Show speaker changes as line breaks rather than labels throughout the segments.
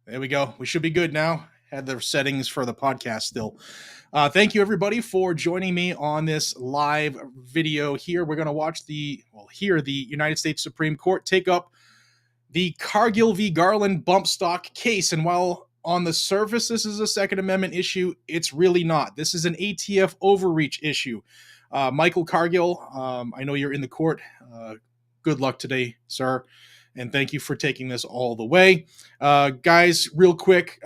There we go. We should be good now. Had the settings for the podcast still. Thank you, everybody, for joining me on this live video here. We're going to hear the United States Supreme Court take up the Cargill v. Garland bump stock case. And while on the surface this is a Second Amendment issue, it's really not. This is an ATF overreach issue. Michael Cargill, I know you're in the court. Good luck today, sir. And thank you for taking this all the way. Guys, real quick,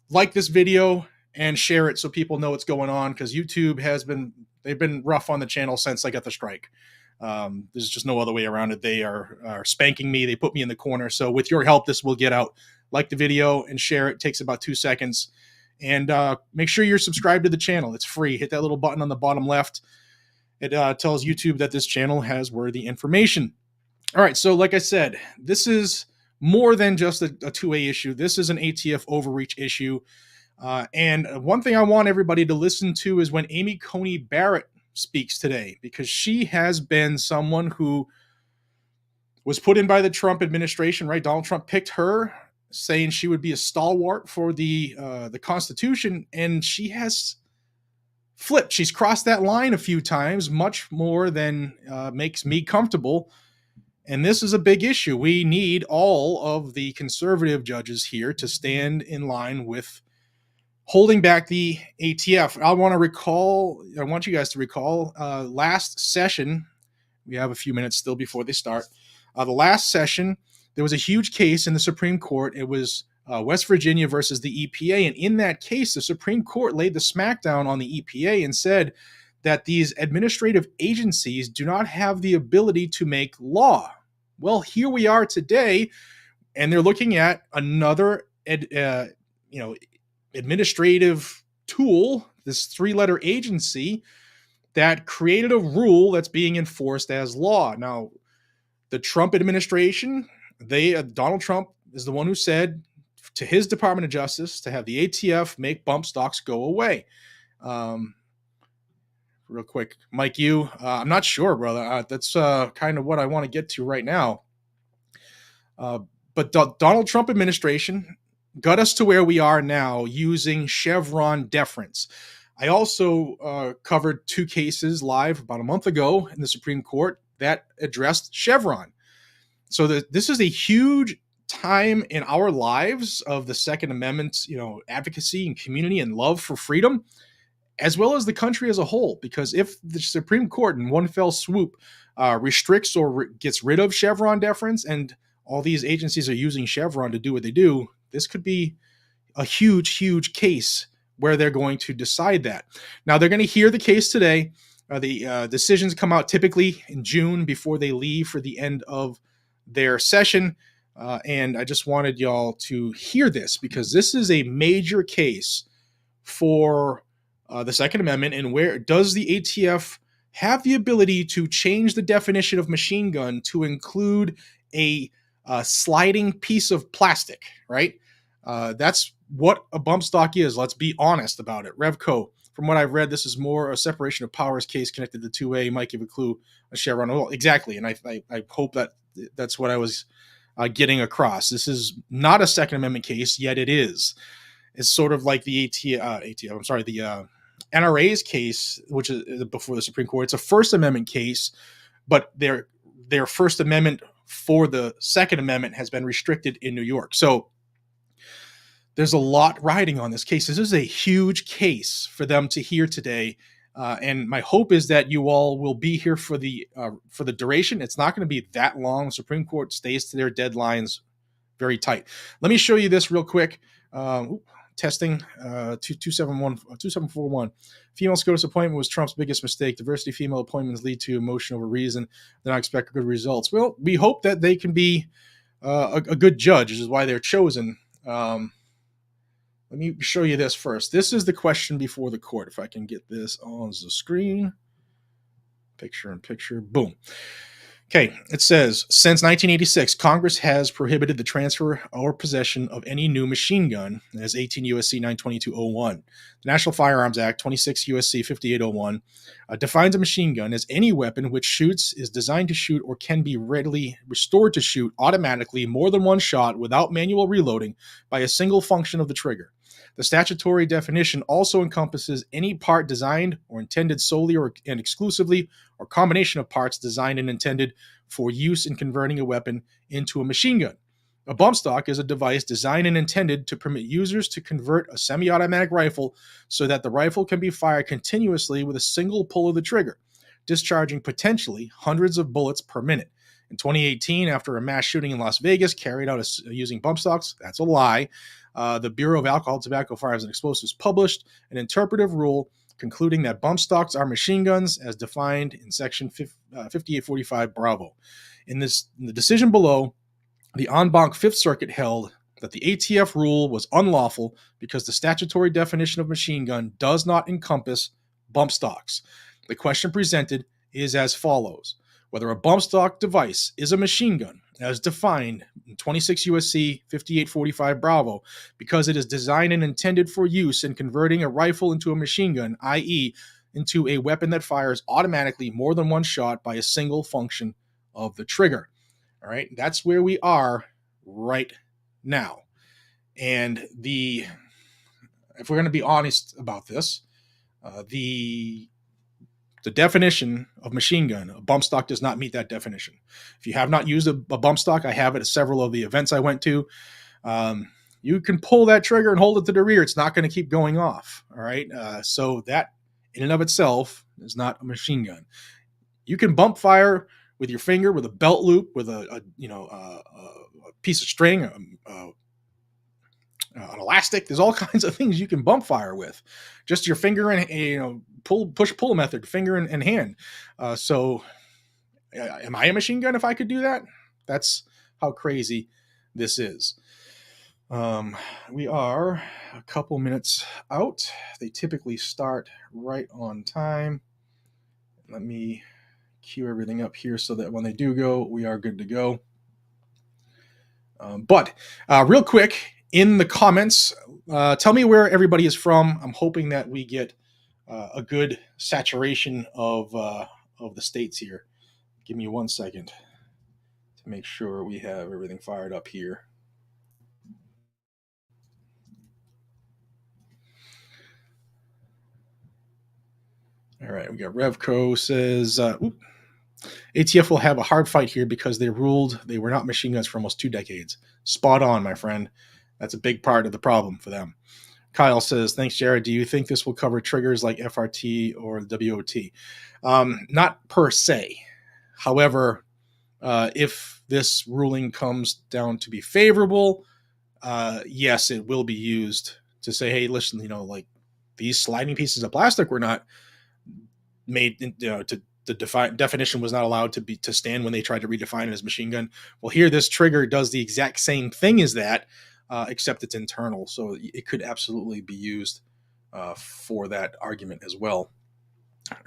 like this video and share it so people know what's going on, because YouTube they've been rough on the channel since I got the strike. There's just no other way around it. They are spanking me. They put me in the corner. So with your help, this will get out. Like the video and share it. It takes about 2 seconds. And make sure you're subscribed to the channel. It's free. Hit that little button on the bottom left. It tells YouTube that this channel has worthy information. All right, so like I said, this is more than just a 2A issue. This is an ATF overreach issue. And one thing I want everybody to listen to is when Amy Coney Barrett speaks today, because she has been someone who was put in by the Trump administration, right? Donald Trump picked her, saying she would be a stalwart for the Constitution, and she has flipped. She's crossed that line a few times, much more than makes me comfortable. And this is a big issue. We need all of the conservative judges here to stand in line with holding back the ATF. I want you guys to recall last session. We have a few minutes still before they start. The last session, there was a huge case in the Supreme Court. It was West Virginia versus the EPA. And in that case, the Supreme Court laid the smackdown on the EPA and said that these administrative agencies do not have the ability to make law. Well, here we are today, and they're looking at another administrative tool, this three-letter agency that created a rule that's being enforced as law. Now, the Trump administration, Donald Trump is the one who said to his Department of Justice to have the ATF make bump stocks go away. Real quick, Mike, I'm not sure, brother. That's kind of what I want to get to right now. But Donald Trump administration got us to where we are now using Chevron deference. I also covered 2 cases live about a month ago in the Supreme Court that addressed Chevron. So this is a huge time in our lives of the Second Amendment, advocacy and community and love for freedom, as well as the country as a whole. Because if the Supreme Court in one fell swoop restricts or gets rid of Chevron deference, and all these agencies are using Chevron to do what they do, this could be a huge, huge case where they're going to decide that. Now, they're going to hear the case today. The decisions come out typically in June before they leave for the end of their session. And I just wanted y'all to hear this, because this is a major case for the Second Amendment. And where does the ATF have the ability to change the definition of machine gun to include a sliding piece of plastic, right? That's what a bump stock is. Let's be honest about it. Revco, from what I've read, this is more a separation of powers case connected to 2A. Might give a clue, a Chevron. Well, exactly. And I hope that's what I was getting across. This is not a Second Amendment case, yet it is. It's sort of like the the NRA's case, which is before the Supreme Court. It's a First Amendment case, but their First Amendment for the Second Amendment has been restricted in New York. So there's a lot riding on this case. This is a huge case for them to hear today. And my hope is that you all will be here for the duration. It's not going to be that long. The Supreme Court stays to their deadlines very tight. Let me show you this real quick. Testing 2741. Female SCOTUS appointment was Trump's biggest mistake. Diversity female appointments lead to emotion over reason. Then I expect good results. Well, we hope that they can be a good judge, which is why they're chosen. Let me show you this first. This is the question before the court. If I can get this on the screen. Picture in picture. Boom. Okay, it says, since 1986, Congress has prohibited the transfer or possession of any new machine gun, as 18 U.S.C. 922.01. The National Firearms Act, 26 U.S.C. 5801, defines a machine gun as any weapon which shoots, is designed to shoot, or can be readily restored to shoot automatically more than one shot without manual reloading by a single function of the trigger. The statutory definition also encompasses any part designed or intended solely and exclusively, or combination of parts designed and intended for use in converting a weapon into a machine gun. A bump stock is a device designed and intended to permit users to convert a semi-automatic rifle so that the rifle can be fired continuously with a single pull of the trigger, discharging potentially hundreds of bullets per minute. In 2018, after a mass shooting in Las Vegas carried out using bump stocks, that's a lie, the Bureau of Alcohol, Tobacco, Firearms, and Explosives published an interpretive rule concluding that bump stocks are machine guns as defined in Section 5845 Bravo. In the decision below, the en banc Fifth Circuit held that the ATF rule was unlawful because the statutory definition of machine gun does not encompass bump stocks. The question presented is as follows: whether a bump stock device is a machine gun as defined in 26 U.S.C. 5845 Bravo because it is designed and intended for use in converting a rifle into a machine gun, i.e., into a weapon that fires automatically more than one shot by a single function of the trigger. All right, that's where we are right now. And if we're going to be honest about this, the definition of machine gun, a bump stock does not meet that definition. If you have not used a bump stock, I have it at several of the events I went to. You can pull that trigger and hold it to the rear. It's not going to keep going off. All right. So that in and of itself is not a machine gun. You can bump fire with your finger, with a belt loop, with a piece of string, an elastic. There's all kinds of things you can bump fire with. Just your finger and pull method, finger and hand. So, am I a machine gun if I could do that? That's how crazy this is. We are a couple minutes out. They typically start right on time. Let me cue everything up here so that when they do go, we are good to go. But real quick, in the comments, tell me where everybody is from. I'm hoping that we get a good saturation of the states here. Give me 1 second to make sure we have everything fired up here. All right, we got Revco says, ATF will have a hard fight here because they ruled they were not machine guns for almost 2 decades. Spot on, my friend. That's a big part of the problem for them. Kyle says, thanks, Jared. Do you think this will cover triggers like FRT or WOT? Not per se. However, if this ruling comes down to be favorable, yes, it will be used to say, hey, listen, like these sliding pieces of plastic were not made, the definition was not allowed to stand when they tried to redefine it as machine gun. Well, here this trigger does the exact same thing as that, except it's internal. So it could absolutely be used for that argument as well.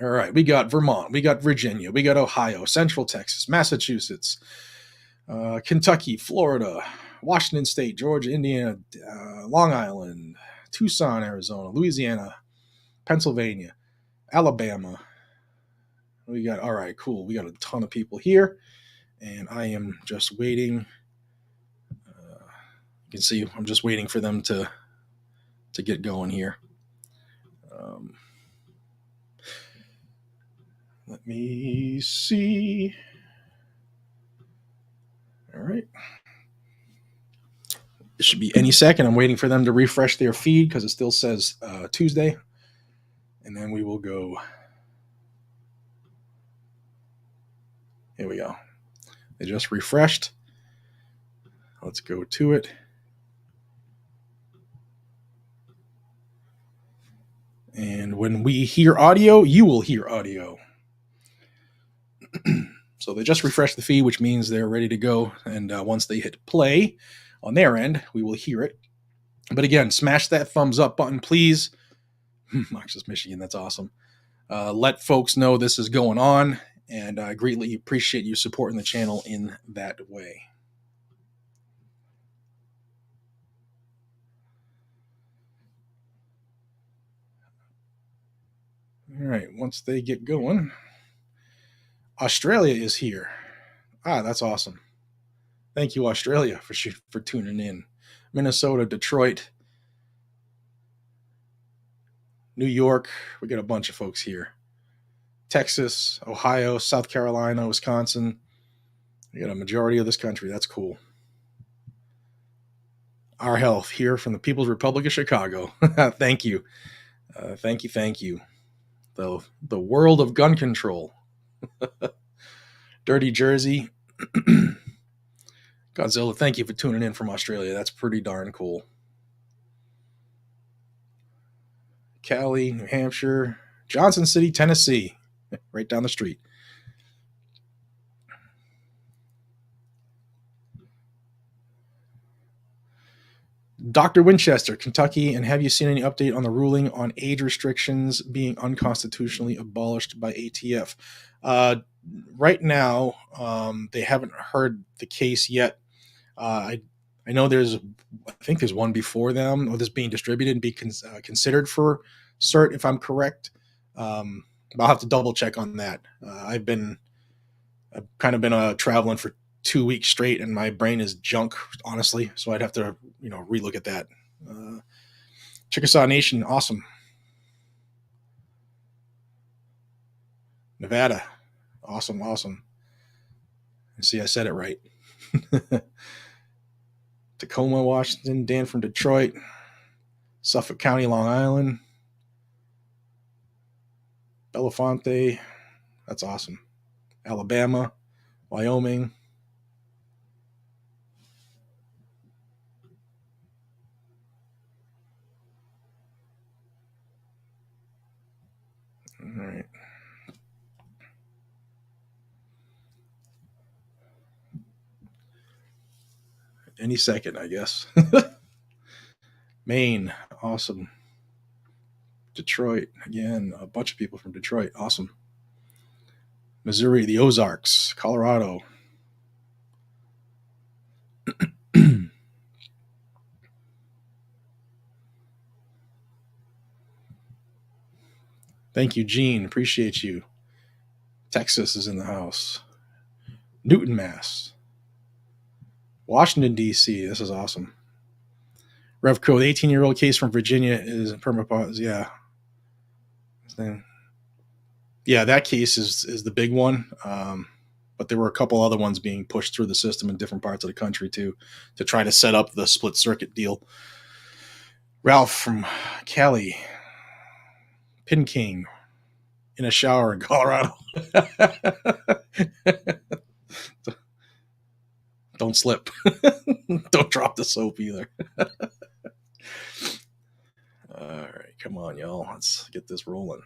All right, we got Vermont, we got Virginia, we got Ohio, Central Texas, Massachusetts, Kentucky, Florida, Washington State, Georgia, Indiana, Long Island, Tucson, Arizona, Louisiana, Pennsylvania, Alabama. We got, all right, cool. We got a ton of people here, and I am just waiting. You can see I'm just waiting for them to get going here. Let me see. All right. It should be any second. I'm waiting for them to refresh their feed because it still says Tuesday. And then we will go. Here we go. They just refreshed. Let's go to it. And when we hear audio, you will hear audio. So they just refreshed the feed, which means they're ready to go. And once they hit play on their end, we will hear it. But again, smash that thumbs up button, please. Marxist Michigan, that's awesome. Let folks know this is going on. and I greatly appreciate you supporting the channel in that way. All right, once they get going, Australia is here. That's awesome. Thank you, Australia, for tuning in. Minnesota, Detroit, New York. We got a bunch of folks here. Texas, Ohio, South Carolina, Wisconsin. We got a majority of this country. That's cool. Our health here from the People's Republic of Chicago. Thank you. Thank you. The world of gun control. Dirty Jersey. Godzilla, thank you for tuning in from Australia. That's pretty darn cool. Cali, New Hampshire, Johnson City, Tennessee, right down the street. Dr. Winchester, Kentucky, and have you seen any update on the ruling on age restrictions being unconstitutionally abolished by ATF? Right now, they haven't heard the case yet. I know I think there's one before them, or this being distributed and be considered for cert, if I'm correct. I'll have to double check on that. I've kind of been traveling for 2 weeks straight, and my brain is junk, honestly. So I'd have to, relook at that. Chickasaw Nation, awesome. Nevada, awesome. See, I said it right. Tacoma, Washington. Dan from Detroit. Suffolk County, Long Island. Belafonte, that's awesome. Alabama, Wyoming. All right. Any second, I guess. Maine, awesome. Detroit, again, a bunch of people from Detroit, awesome. Missouri, the Ozarks, Colorado. Thank you, Gene. Appreciate you. Texas is in the house. Newton, Mass. Washington, D.C. This is awesome. Revco, the 18-year-old case from Virginia is in permapause. Yeah. Yeah, that case is the big one. But there were a couple other ones being pushed through the system in different parts of the country to try to set up the split circuit deal. Ralph from Cali. Pin King in a shower in Colorado. Don't slip. Don't drop the soap either. All right, come on, y'all. Let's get this rolling.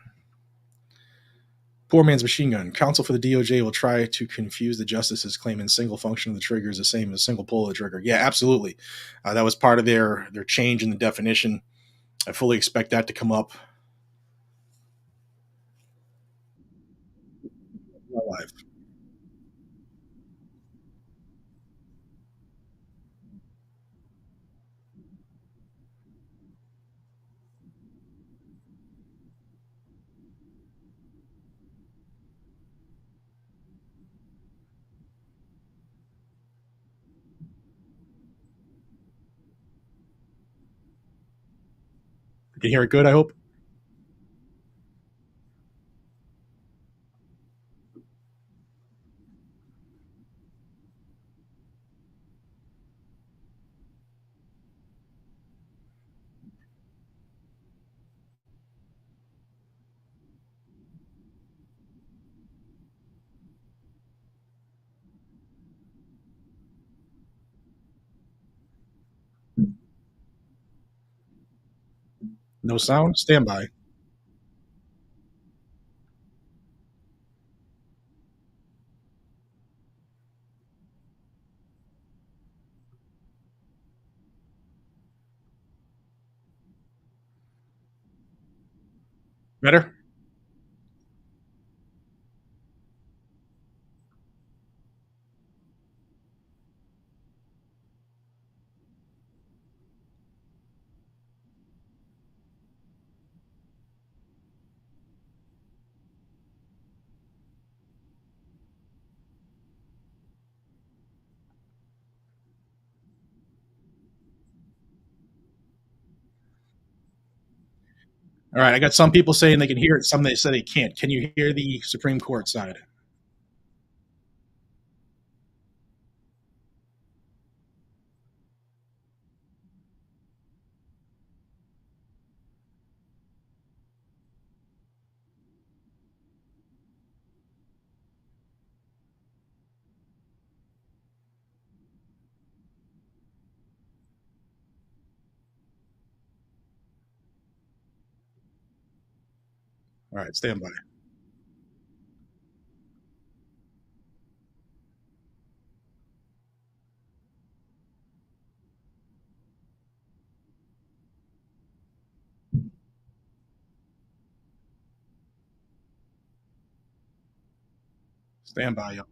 Poor man's machine gun. Counsel for the DOJ will try to confuse the justices claiming single function of the trigger is the same as single pull of the trigger. Yeah, absolutely. That was part of their change in the definition. I fully expect that to come up. Live. You can hear it good, I hope. No sound? Stand by. Better? All right, I got some people saying they can hear it, some they say they can't. Can you hear the Supreme Court side? All right, stand by. Stand by, y'all.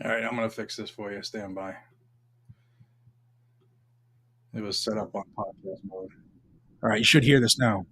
All right, I'm going to fix this for you. Stand by. It was set up on podcast mode. All right, you should hear this now.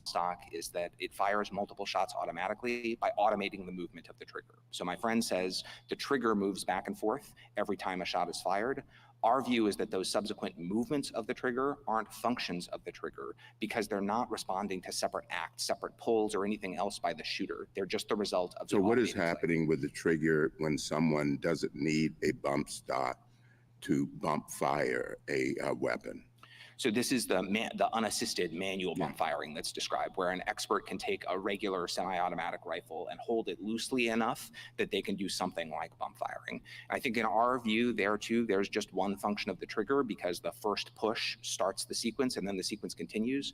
Stock is that it fires multiple shots automatically by automating the movement of the trigger. So my friend says the trigger moves back and forth every time a shot is fired. Our view is that those subsequent movements of the trigger aren't functions of the trigger because they're not responding to separate acts, separate pulls, or anything else by the shooter. They're just the result of.
So what is happening with the trigger when someone doesn't need a bump stock to bump fire a weapon?
So this is the unassisted manual bump firing that's described, where an expert can take a regular semi-automatic rifle and hold it loosely enough that they can do something like bump firing. I think in our view there too, there's just one function of the trigger because the first push starts the sequence and then the sequence continues.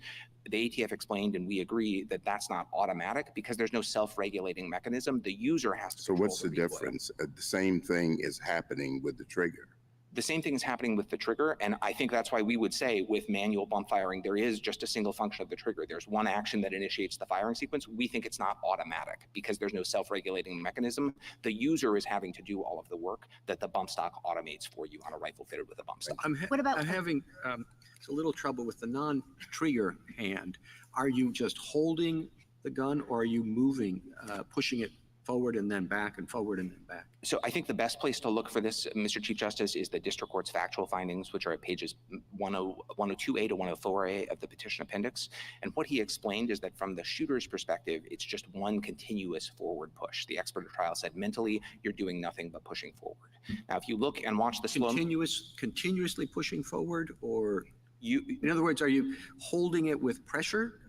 The ATF explained, and we agree, that that's not automatic because there's no self-regulating mechanism. The user has to.
So what's the difference? The same thing is happening with the trigger.
The same thing is happening with the trigger, and I think that's why we would say with manual bump firing, there is just a single function of the trigger. There's one action that initiates the firing sequence. We think it's not automatic because there's no self-regulating mechanism. The user is having to do all of the work that the bump stock automates for you on a rifle fitted with a bump stock.
I'm having a little trouble with the non-trigger hand. Are you just holding the gun, or are you moving, pushing it forward and then back and forward and then back?
So I think the best place to look for this, Mr. Chief Justice, is the district court's factual findings, which are at pages 102A to 104A of the petition appendix. And what he explained is that from the shooter's perspective, it's just one continuous forward push. The expert at trial said mentally, you're doing nothing but pushing forward. Now, if you look and watch the
continuously pushing forward, or in other words, are you holding it with pressure,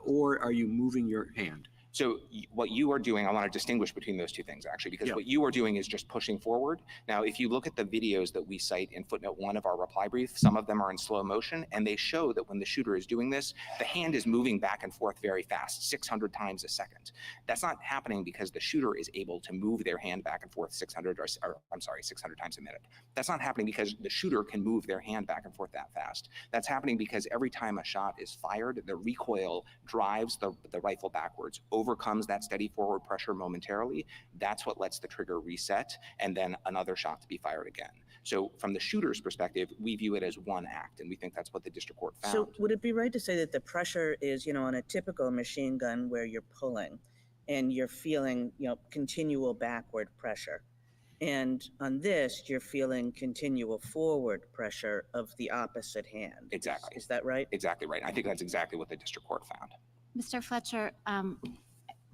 or are you moving your hand?
So what you are doing, I want to distinguish between those two things, actually, because what you are doing is just pushing forward. Now, if you look at the videos that we cite in footnote 1 of our reply brief, some of them are in slow motion, and they show that when the shooter is doing this, the hand is moving back and forth very fast, 600 times a second. That's not happening because the shooter is able to move their hand back and forth 600 times a minute. That's not happening because the shooter can move their hand back and forth that fast. That's happening because every time a shot is fired, the recoil drives the rifle backwards, overcomes that steady forward pressure momentarily. That's what lets the trigger reset and then another shot to be fired again. So from the shooter's perspective, we view it as one act, and we think that's what the district court found.
So would it be right to say that the pressure is, on a typical machine gun where you're pulling and you're feeling, continual backward pressure, and on this, you're feeling continual forward pressure of the opposite hand?
Exactly.
Is that right?
Exactly right. I think that's exactly what the district court found.
Mr. Fletcher,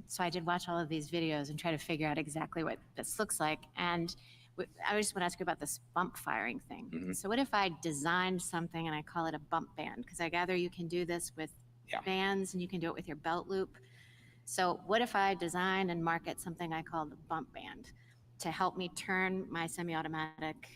so I did watch all of these videos and try to figure out exactly what this looks like. And I just want to ask you about this bump firing thing. So what if I designed something and I call it a bump band? Because I gather you can do this with bands, and you can do it with your belt loop. So what if I design and market something I call the bump band to help me turn my semi-automatic,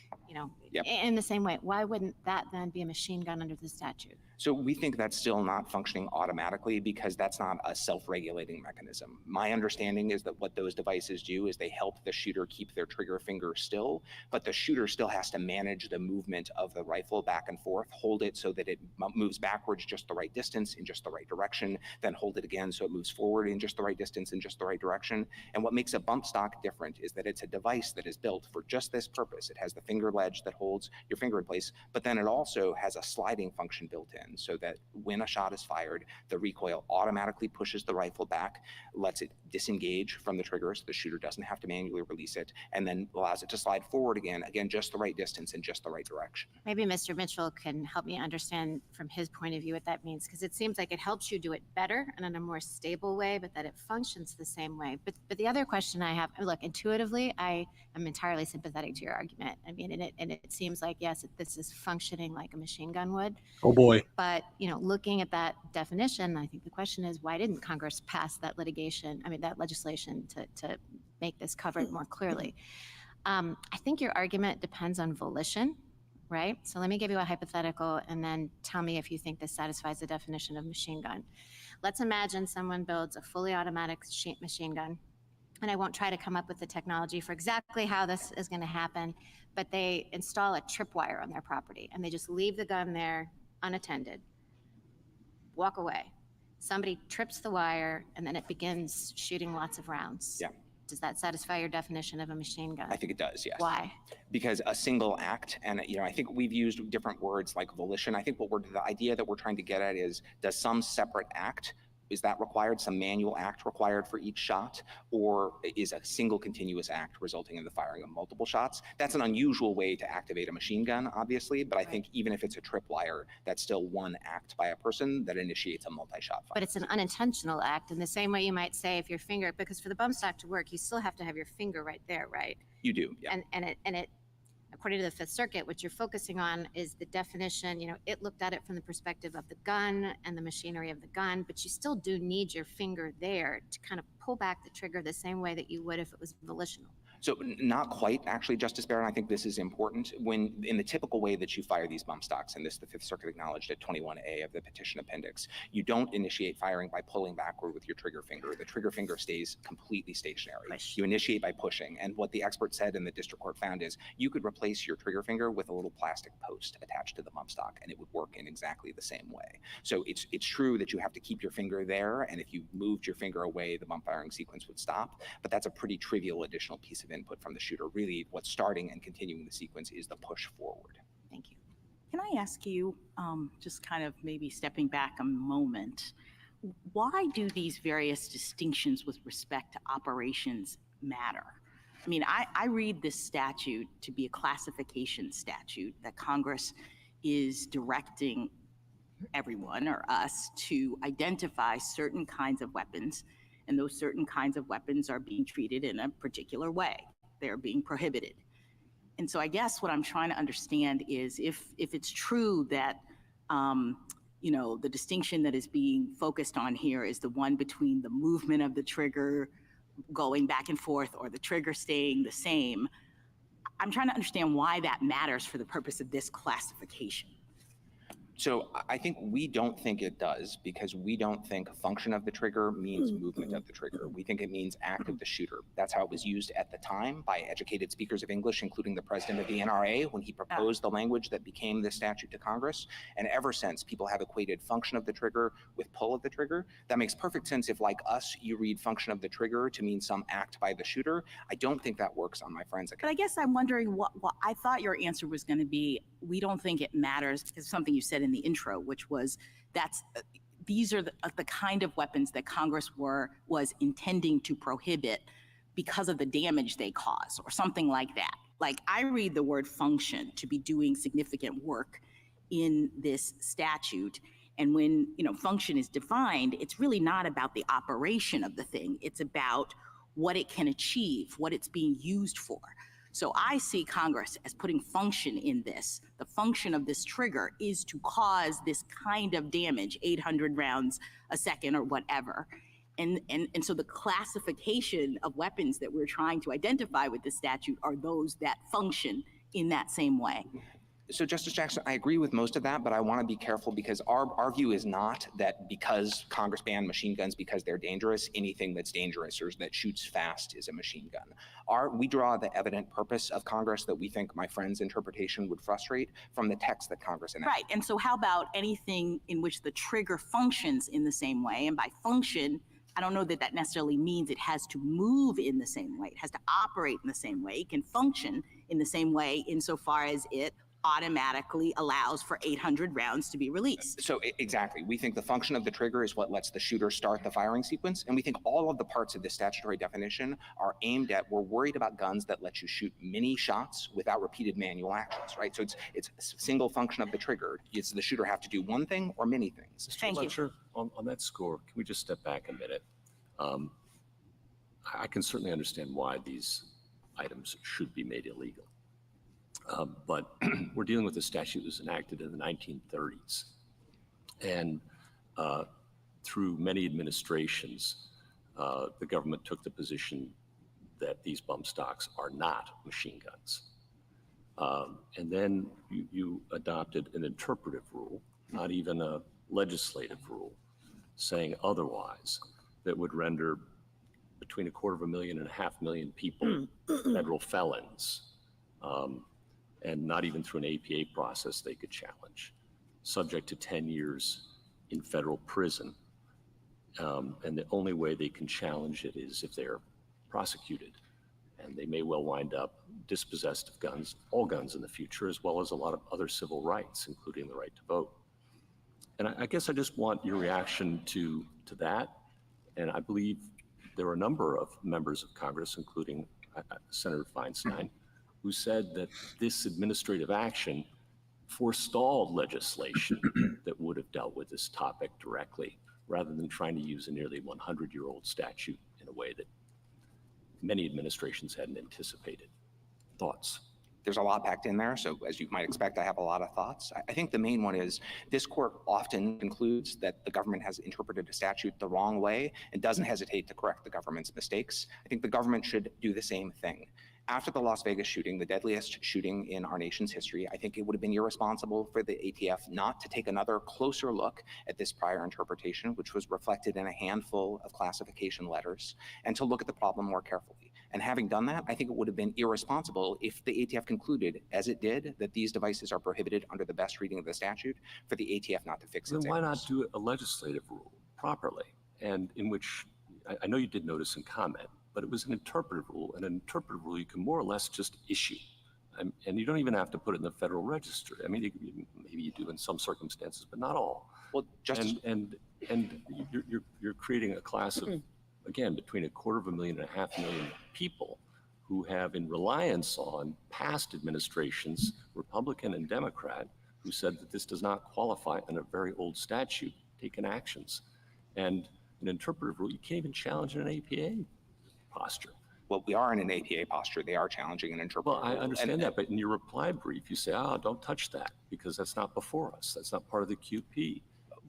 in the same way? Why wouldn't that then be a machine gun under the statute?
So we think that's still not functioning automatically because that's not a self-regulating mechanism. My understanding is that what those devices do is they help the shooter keep their trigger finger still, but the shooter still has to manage the movement of the rifle back and forth, hold it so that it moves backwards just the right distance in just the right direction, then hold it again so it moves forward in just the right distance in just the right direction. And what makes a bump stock different is that it's a device that is built for just this purpose. It has the finger ledge that holds your finger in place, but then it also has a sliding function built in, so that when a shot is fired, the recoil automatically pushes the rifle back, lets it disengage from the trigger so the shooter doesn't have to manually release it, and then allows it to slide forward again just the right distance in just the right direction.
Maybe Mr. Mitchell can help me understand from his point of view what that means, because it seems like it helps you do it better and in a more stable way, but that it functions the same way. But the other question I have, look, intuitively, I am entirely sympathetic to your argument. I mean, and it seems like, yes, this is functioning like a machine gun would.
Oh boy.
But, looking at that definition, I think the question is, why didn't Congress pass that legislation to make this covered more clearly? I think your argument depends on volition, right? So let me give you a hypothetical and then tell me if you think this satisfies the definition of machine gun. Let's imagine someone builds a fully automatic machine gun, and I won't try to come up with the technology for exactly how this is going to happen, but they install a tripwire on their property and they just leave the gun there unattended, walk away. Somebody trips the wire and then it begins shooting lots of rounds.
Yeah.
Does that satisfy your definition of a machine gun?
I think it does, yes.
Why?
Because a single act, and I think we've used different words like volition. I think the idea that we're trying to get at is, does some separate act, is that required, some manual act required for each shot, or is a single continuous act resulting in the firing of multiple shots? That's an unusual way to activate a machine gun, obviously, but I think even if it's a tripwire, that's still one act by a person that initiates a multi-shot fire.
But it's an unintentional act in the same way you might say if your finger, because for the bump stock to work, you still have to have your finger right there, right?
You do, yeah.
And it according to the Fifth Circuit, what you're focusing on is the definition. It looked at it from the perspective of the gun and the machinery of the gun, but you still do need your finger there to kind of pull back the trigger the same way that you would if it was volitional.
So not quite, actually, Justice Barron. I think this is important. When in the typical way that you fire these bump stocks, and this the Fifth Circuit acknowledged at 21A of the petition appendix, you don't initiate firing by pulling backward with your trigger finger. The trigger finger stays completely stationary.
Push.
You initiate by pushing. And what the expert said and the district court found is you could replace your trigger finger with a little plastic post attached to the bump stock, and it would work in exactly the same way. So it's true that you have to keep your finger there, and if you moved your finger away, the bump firing sequence would stop. But that's a pretty trivial additional piece of input from the shooter. Really, what's starting and continuing the sequence is the push forward.
Thank you.
Can I ask you, just kind of maybe stepping back a moment, why do these various distinctions with respect to operations matter? I mean, I read this statute to be a classification statute that Congress is directing everyone or us to identify certain kinds of weapons, and those certain kinds of weapons are being treated in a particular way. They're being prohibited. And so I guess what I'm trying to understand is if it's true that, the distinction that is being focused on here is the one between the movement of the trigger going back and forth or the trigger staying the same, I'm trying to understand why that matters for the purpose of this classification.
So I think we don't think it does, because we don't think function of the trigger means movement of the trigger. We think it means act of the shooter. That's how it was used at the time by educated speakers of English, including the president of the NRA, when he proposed the language that became this statute to Congress. And ever since, people have equated function of the trigger with pull of the trigger. That makes perfect sense if, like us, you read function of the trigger to mean some act by the shooter. I don't think that works on my forensic.
But I guess I'm wondering what I thought your answer was going to be. We don't think it matters because something you said in the intro, which was these are the kind of weapons that Congress was intending to prohibit because of the damage they cause, or something like that. Like, I read the word function to be doing significant work in this statute. And when, function is defined, it's really not about the operation of the thing. It's about what it can achieve, what it's being used for. So I see Congress as putting function in this. The function of this trigger is to cause this kind of damage, 800 rounds a second or whatever. And so the classification of weapons that we're trying to identify with the statute are those that function in that same way.
So, Justice Jackson, I agree with most of that, but I want to be careful because our view is not that because Congress banned machine guns because they're dangerous, anything that's dangerous or that shoots fast is a machine gun. We draw the evident purpose of Congress that we think my friend's interpretation would frustrate from the text that Congress enacted.
Right, and so how about anything in which the trigger functions in the same way? And by function, I don't know that that necessarily means it has to move in the same way. It has to operate in the same way. It can function in the same way insofar as it automatically allows for 800 rounds to be released.
So exactly. We think the function of the trigger is what lets the shooter start the firing sequence. And we think all of the parts of this statutory definition are aimed at, we're worried about guns that let you shoot many shots without repeated manual actions, right? So it's a single function of the trigger. It's the shooter have to do one thing or many things.
Thank you.
On that score, can we just step back a minute? I can certainly understand why these items should be made illegal. But we're dealing with a statute that was enacted in the 1930s. And through many administrations, the government took the position that these bump stocks are not machine guns. And then you adopted an interpretive rule, not even a legislative rule, saying otherwise, that would render between 250,000 and 500,000 people federal felons. And not even through an APA process they could challenge, subject to 10 years in federal prison. And the only way they can challenge it is if they're prosecuted. And they may well wind up dispossessed of guns, all guns in the future, as well as a lot of other civil rights, including the right to vote. And I guess I just want your reaction to that. And I believe there are a number of members of Congress, including Senator Feinstein, who said that this administrative action forestalled legislation that would have dealt with this topic directly, rather than trying to use a nearly 100-year-old statute in a way that many administrations hadn't anticipated. Thoughts?
There's a lot packed in there, so as you might expect, I have a lot of thoughts. I think the main one is this court often concludes that the government has interpreted a statute the wrong way and doesn't hesitate to correct the government's mistakes. I think the government should do the same thing. After the Las Vegas shooting, the deadliest shooting in our nation's history, I think it would have been irresponsible for the ATF not to take another closer look at this prior interpretation, which was reflected in a handful of classification letters, and to look at the problem more carefully. And having done that, I think it would have been irresponsible if the ATF concluded, as it did, that these devices are prohibited under the best reading of the statute, for the ATF not to fix it.
Then why not do a legislative rule properly, and in which, I know you did notice and comment, but it was an interpretive rule, and an interpretive rule you can more or less just issue. And you don't even have to put it in the Federal Register. I mean, maybe you do in some circumstances, but not all.
Well, Justice,
and you're creating a class of, again, between 250,000 and 500,000 people who have, in reliance on past administrations, Republican and Democrat, who said that this does not qualify under a very old statute, taken actions. And an interpretive rule, you can't even challenge in an APA posture.
Well, we are in an APA posture. They are challenging an interpretive
Well, I
rule.
understand that, but in your reply brief, you say, don't touch that, because that's not before us. That's not part of the QP.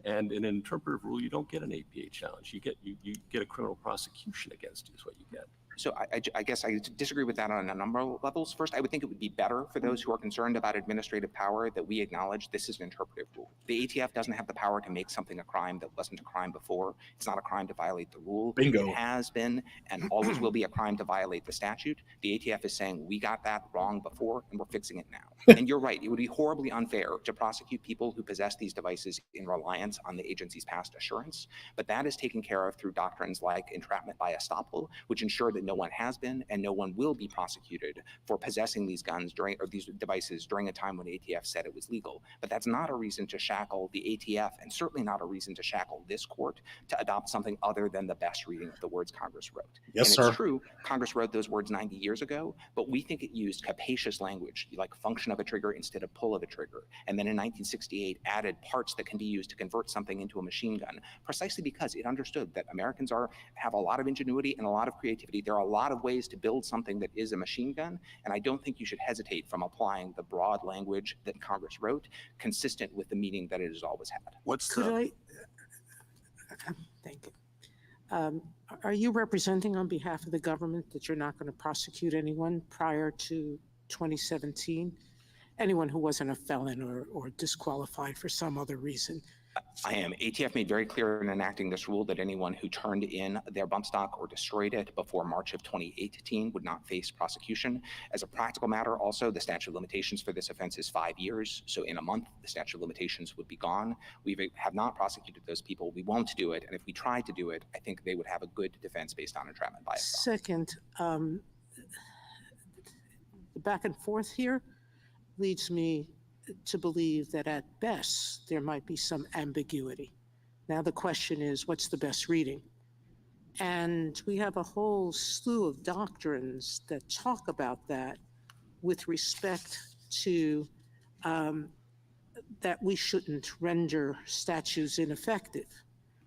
And in an interpretive rule, you don't get an APA challenge. You get a criminal prosecution against you is what you get.
So I guess I disagree with that on a number of levels. First, I would think it would be better for those who are concerned about administrative power that we acknowledge this is an interpretive rule. The ATF doesn't have the power to make something a crime that wasn't a crime before. It's not a crime to violate the rule.
Bingo.
It has been and always will be a crime to violate the statute. The ATF is saying we got that wrong before and we're fixing it now. And you're right, it would be horribly unfair to prosecute people who possess these devices in reliance on the agency's past assurance. But that is taken care of through doctrines like entrapment by estoppel, which ensure that no one has been and no one will be prosecuted for possessing these guns these devices during a time when ATF said it was legal. But that's not a reason to shackle the ATF, and certainly not a reason to shackle this court to adopt something other than the best reading of the words Congress wrote.
Yes,
and
sir.
It's true, Congress wrote those words 90 years ago, but we think it used capacious language, like function of a trigger instead of pull of a trigger. And then in 1968 added parts that can be used to convert something into a machine gun, precisely because it understood that Americans have a lot of ingenuity and a lot of creativity. There are a lot of ways to build something that is a machine gun, and I don't think you should hesitate from applying the broad language that Congress wrote, consistent with the meaning that it has always had.
Thank you. Are you representing on behalf of the government that you're not going to prosecute anyone prior to 2017? Anyone who wasn't a felon or disqualified for some other reason?
I am. ATF made very clear in enacting this rule that anyone who turned in their bump stock or destroyed it before March of 2018 would not face prosecution. As a practical matter, also, the statute of limitations for this offense is 5 years. So in a month, the statute of limitations would be gone. We have not prosecuted those people. We won't do it. And if we tried to do it, I think they would have a good defense based on entrapment bias.
Second, the back and forth here leads me to believe that at best there might be some ambiguity. Now the question is, what's the best reading? And we have a whole slew of doctrines that talk about that with respect to that we shouldn't render statutes ineffective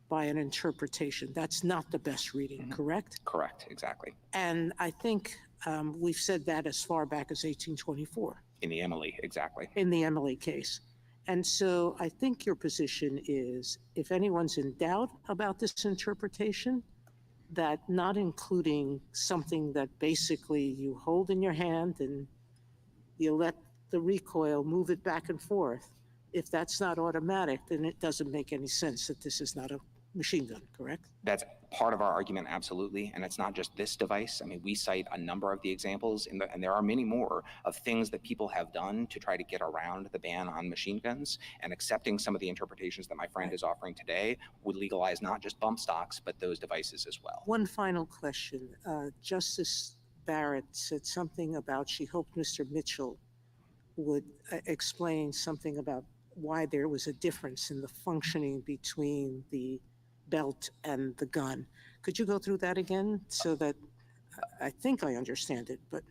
by an interpretation. That's not the best reading, correct?
Correct, exactly.
And I think we've said that as far back as 1824.
In the Emily, exactly.
In the Emily case. And so I think your position is, if anyone's in doubt about this interpretation, that not including something that basically you hold in your hand and you let the recoil move it back and forth, if that's not automatic, then it doesn't make any sense that this is not a machine gun, correct?
That's part of our argument, absolutely. And it's not just this device. I mean, we cite a number of the examples, and there are many more, of things that people have done to try to get around the ban on machine guns. And accepting some of the interpretations that my friend is offering today would legalize not just bump stocks, but those devices as well.
One final question. Justice Barrett said something about she hoped Mr. Mitchell would explain something about why there was a difference in the functioning between the belt and the gun. Could you go through that again so that I think I understand it, but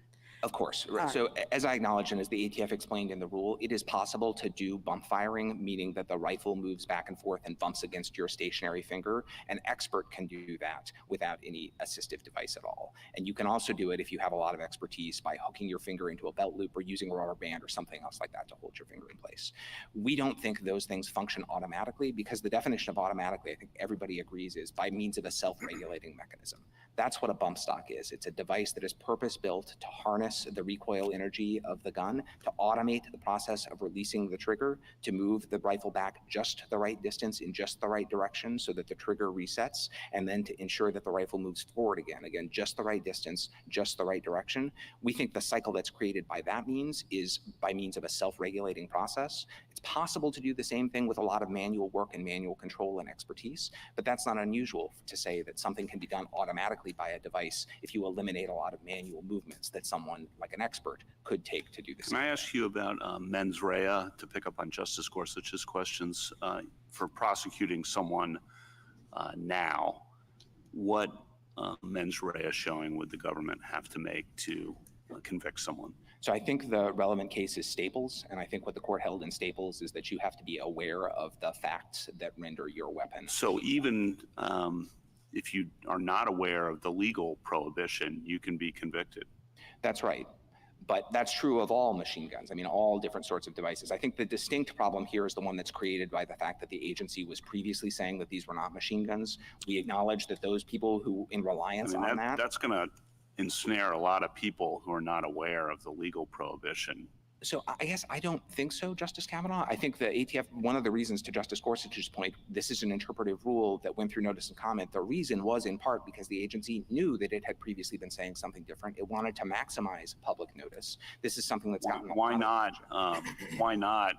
Of course. So as I acknowledged, and as the ATF explained in the rule, it is possible to do bump firing, meaning that the rifle moves back and forth and bumps against your stationary finger. An expert can do that without any assistive device at all. And you can also do it if you have a lot of expertise by hooking your finger into a belt loop or using a rubber band or something else like that to hold your finger in place. We don't think those things function automatically, because the definition of automatically, I think everybody agrees, is by means of a self-regulating mechanism. That's what a bump stock is. It's a device that is purpose-built to harness the recoil energy of the gun, to automate the process of releasing the trigger, to move the rifle back just the right distance in just the right direction so that the trigger resets, and then to ensure that the rifle moves forward again, just the right distance, just the right direction. We think the cycle that's created by that means is by means of a self-regulating process. It's possible to do the same thing with a lot of manual work and manual control and expertise, but that's not unusual to say that something can be done automatically by a device if you eliminate a lot of manual movements that someone like an expert could take to do this.
Can I ask you about mens rea, to pick up on Justice Gorsuch's questions, for prosecuting someone now? What mens rea showing would the government have to make to convict someone?
So I think the relevant case is Staples, and I think what the court held in Staples is that you have to be aware of the facts that render your weapon.
So even if you are not aware of the legal prohibition, you can be convicted.
That's right. But that's true of all machine guns. I mean, all different sorts of devices. I think the distinct problem here is the one that's created by the fact that the agency was previously saying that these were not machine guns. We acknowledge that those people who, in reliance on that,
that's going to ensnare a lot of people who are not aware of the legal prohibition.
So I guess I don't think so, Justice Kavanaugh. I think the ATF, one of the reasons, to Justice Gorsuch's point, this is an interpretive rule that went through notice and comment. The reason was in part because the agency knew that it had previously been saying something different. It wanted to maximize public notice. This is something that's gotten
why not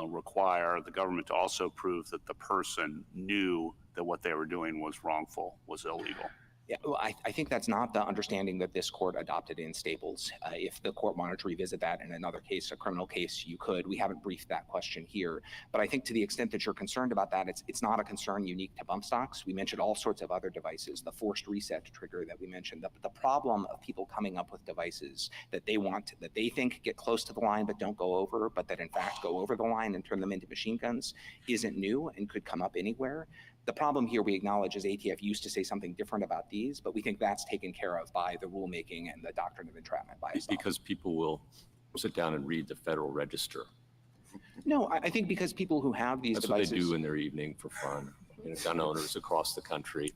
require the government to also prove that the person knew that what they were doing was wrongful, was illegal?
Yeah, well, I think that's not the understanding that this court adopted in Staples. If the court wanted to revisit that in another case, a criminal case, you could. We haven't briefed that question here. But I think to the extent that you're concerned about that, it's not a concern unique to bump stocks. We mentioned all sorts of other devices, the forced reset trigger that we mentioned. The problem of people coming up with devices that they think get close to the line but don't go over, but that in fact go over the line and turn them into machine guns, isn't new and could come up anywhere. The problem here we acknowledge is ATF used to say something different about these, but we think that's taken care of by the rulemaking and the doctrine of entrapment by itself.
Because people will sit down and read the Federal Register.
No, I think because people who have these devices.
That's what they do in their evening for fun. You know, gun owners across the country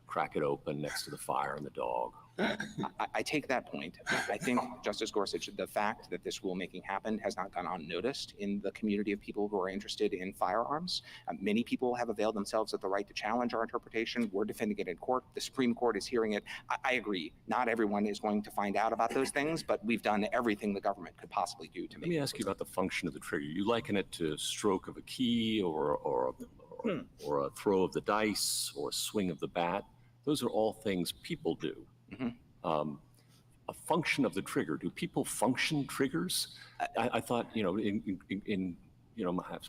crack it open next to the fire and the dog.
I take that point. I think, Justice Gorsuch, the fact that this rulemaking happened has not gone unnoticed in the community of people who are interested in firearms. Many people have availed themselves of the right to challenge our interpretation. We're defending it in court. The Supreme Court is hearing it. I agree. Not everyone is going to find out about those things, but we've done everything the government could possibly do to make.
Let me ask you about the function of the trigger. You liken it to stroke of a key or a throw of the dice or a swing of the bat. Those are all things people do. Mm-hmm. A function of the trigger. Do people function triggers? I thought, in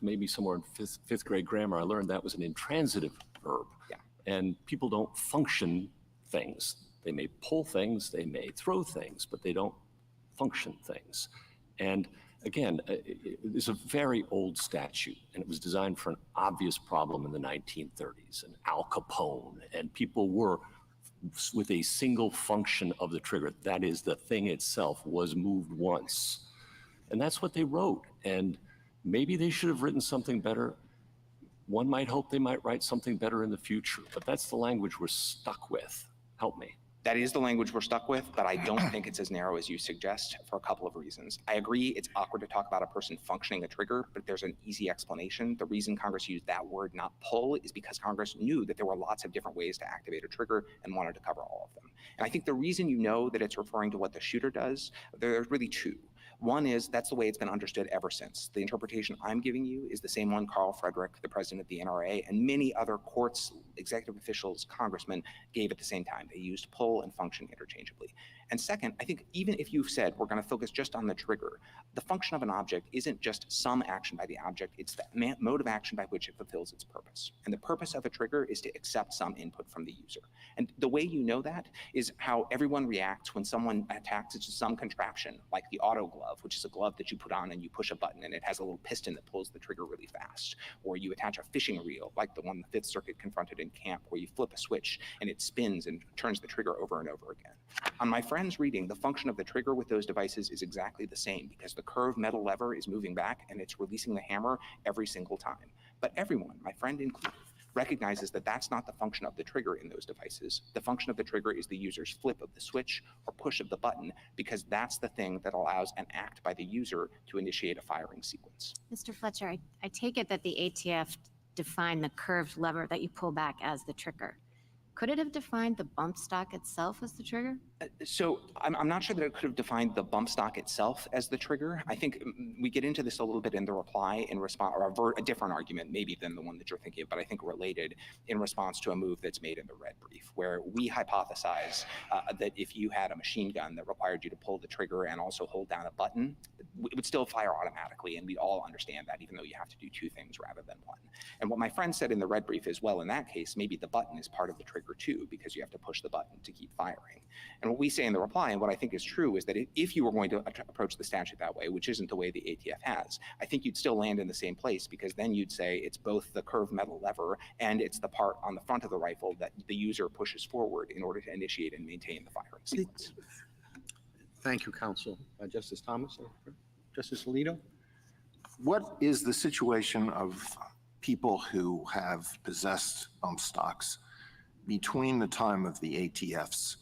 maybe somewhere in fifth grade grammar, I learned that was an intransitive verb.
Yeah.
And people don't function things. They may pull things, they may throw things, but they don't function things. And again, it's a very old statute, and it was designed for an obvious problem in the 1930s, and Al Capone, and people were with a single function of the trigger. That is, the thing itself was moved once. And that's what they wrote. And maybe they should have written something better. One might hope they might write something better in the future, but that's the language we're stuck with. Help me.
That is the language we're stuck with, but I don't think it's as narrow as you suggest for a couple of reasons. I agree it's awkward to talk about a person functioning a trigger, but there's an easy explanation. The reason Congress used that word, not pull, is because Congress knew that there were lots of different ways to activate a trigger and wanted to cover all of them. And I think the reason you know that it's referring to what the shooter does, there's really two. One is that's the way it's been understood ever since. The interpretation I'm giving you is the same one Carl Frederick, the president of the NRA, and many other courts, executive officials, congressmen gave at the same time. They used pull and function interchangeably. And second, I think even if you've said we're going to focus just on the trigger, the function of an object isn't just some action by the object, it's the mode of action by which it fulfills its purpose. And the purpose of a trigger is to accept some input from the user. And the way you know that is how everyone reacts when someone attaches some contraption, like the auto glove, which is a glove that you put on and you push a button and it has a little piston that pulls the trigger really fast. Or you attach a fishing reel, like the one the Fifth Circuit confronted in camp, where you flip a switch and it spins and turns the trigger over and over again. On my friend's reading, the function of the trigger with those devices is exactly the same, because the curved metal lever is moving back and it's releasing the hammer every single time. But everyone, my friend included, recognizes that that's not the function of the trigger in those devices. The function of the trigger is the user's flip of the switch or push of the button, because that's the thing that allows an act by the user to initiate a firing sequence.
Mr. Fletcher, I take it that the ATF defined the curved lever that you pull back as the trigger. Could it have defined the bump stock itself as the trigger?
So I'm not sure that it could have defined the bump stock itself as the trigger. I think we get into this a little bit in the reply in response, or a different argument maybe than the one that you're thinking of, but I think related in response to a move that's made in the red brief, where we hypothesize that if you had a machine gun that required you to pull the trigger and also hold down a button, it would still fire automatically, and we'd all understand that, even though you have to do two things rather than one. And what my friend said in the red brief is, well, in that case, maybe the button is part of the trigger too, because you have to push the button to keep firing. And what we say in the reply, and what I think is true, is that if you were going to approach the statute that way, which isn't the way the ATF has, I think you'd still land in the same place, because then you'd say it's both the curved metal lever and it's the part on the front of the rifle that the user pushes forward in order to initiate and maintain the firing sequence.
Thank you, counsel. Justice Thomas? Justice Alito?
What is the situation of people who have possessed bump stocks between the time of the ATF's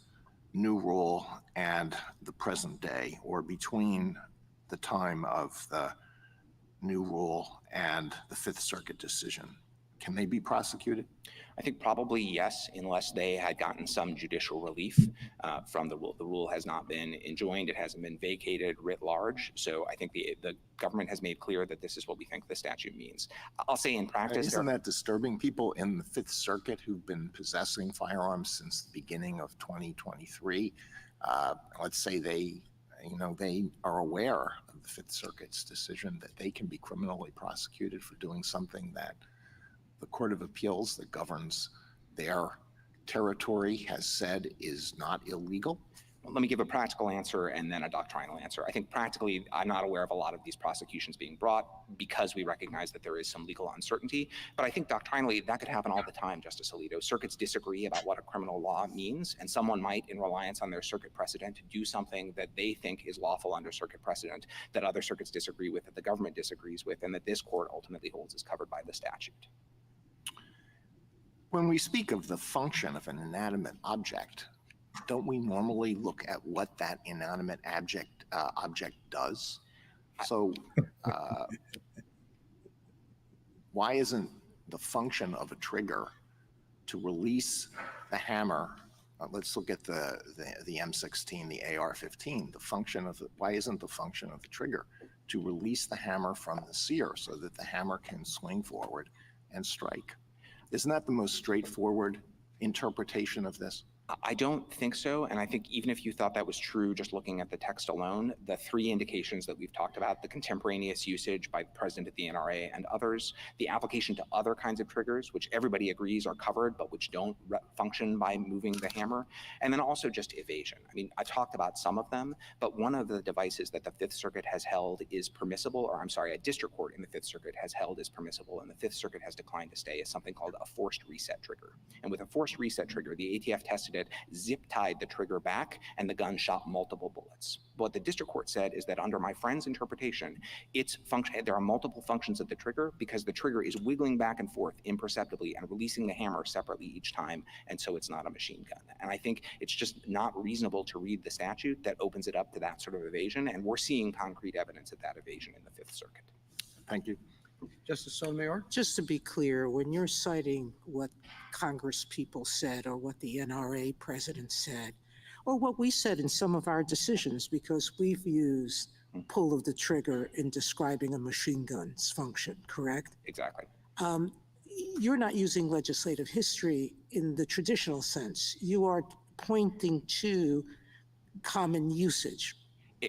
new rule and the present day, or between the time of the new rule and the Fifth Circuit decision? Can they be prosecuted?
I think probably yes, unless they had gotten some judicial relief from the rule. The rule has not been enjoined. It hasn't been vacated writ large. So I think the government has made clear that this is what we think the statute means. I'll say in practice—
Isn't that disturbing? People in the Fifth Circuit who've been possessing firearms since the beginning of 2023, let's say they are aware of the Fifth Circuit's decision that they can be criminally prosecuted for doing something that the Court of Appeals that governs their territory has said is not illegal?
Let me give a practical answer and then a doctrinal answer. I think practically, I'm not aware of a lot of these prosecutions being brought because we recognize that there is some legal uncertainty. But I think doctrinally, that could happen all the time, Justice Alito. Circuits disagree about what a criminal law means, and someone might, in reliance on their circuit precedent, do something that they think is lawful under circuit precedent that other circuits disagree with, that the government disagrees with, and that this court ultimately holds is covered by the statute.
When we speak of the function of an inanimate object, don't we normally look at what that inanimate object does? So why isn't the function of a trigger to release the hammer? Let's look at the M16, the AR-15. The function of why isn't the function of the trigger to release the hammer from the sear so that the hammer can swing forward and strike? Isn't that the most straightforward interpretation of this?
I don't think so, and I think even if you thought that was true just looking at the text alone, the three indications that we've talked about, the contemporaneous usage by the president of the NRA and others, the application to other kinds of triggers, which everybody agrees are covered, but which don't function by moving the hammer, and then also just evasion. I mean, I've talked about some of them, but one of the devices that the Fifth Circuit has held is permissible, or I'm sorry, a district court in the Fifth Circuit has held is permissible, and the Fifth Circuit has declined to stay, is something called a forced reset trigger. And with a forced reset trigger, the ATF tested it, zip-tied the trigger back, and the gun shot multiple bullets. What the district court said is that under my friend's interpretation, there are multiple functions of the trigger because the trigger is wiggling back and forth imperceptibly and releasing the hammer separately each time, and so it's not a machine gun. And I think it's just not reasonable to read the statute that opens it up to that sort of evasion, and we're seeing concrete evidence of that evasion in the Fifth Circuit.
Thank you.
Justice Sotomayor?
Just to be clear, when you're citing what Congress people said or what the NRA president said, or what we said in some of our decisions, because we've used pull of the trigger in describing a machine gun's function, correct?
Exactly.
You're not using legislative history in the traditional sense. You are pointing to common usage.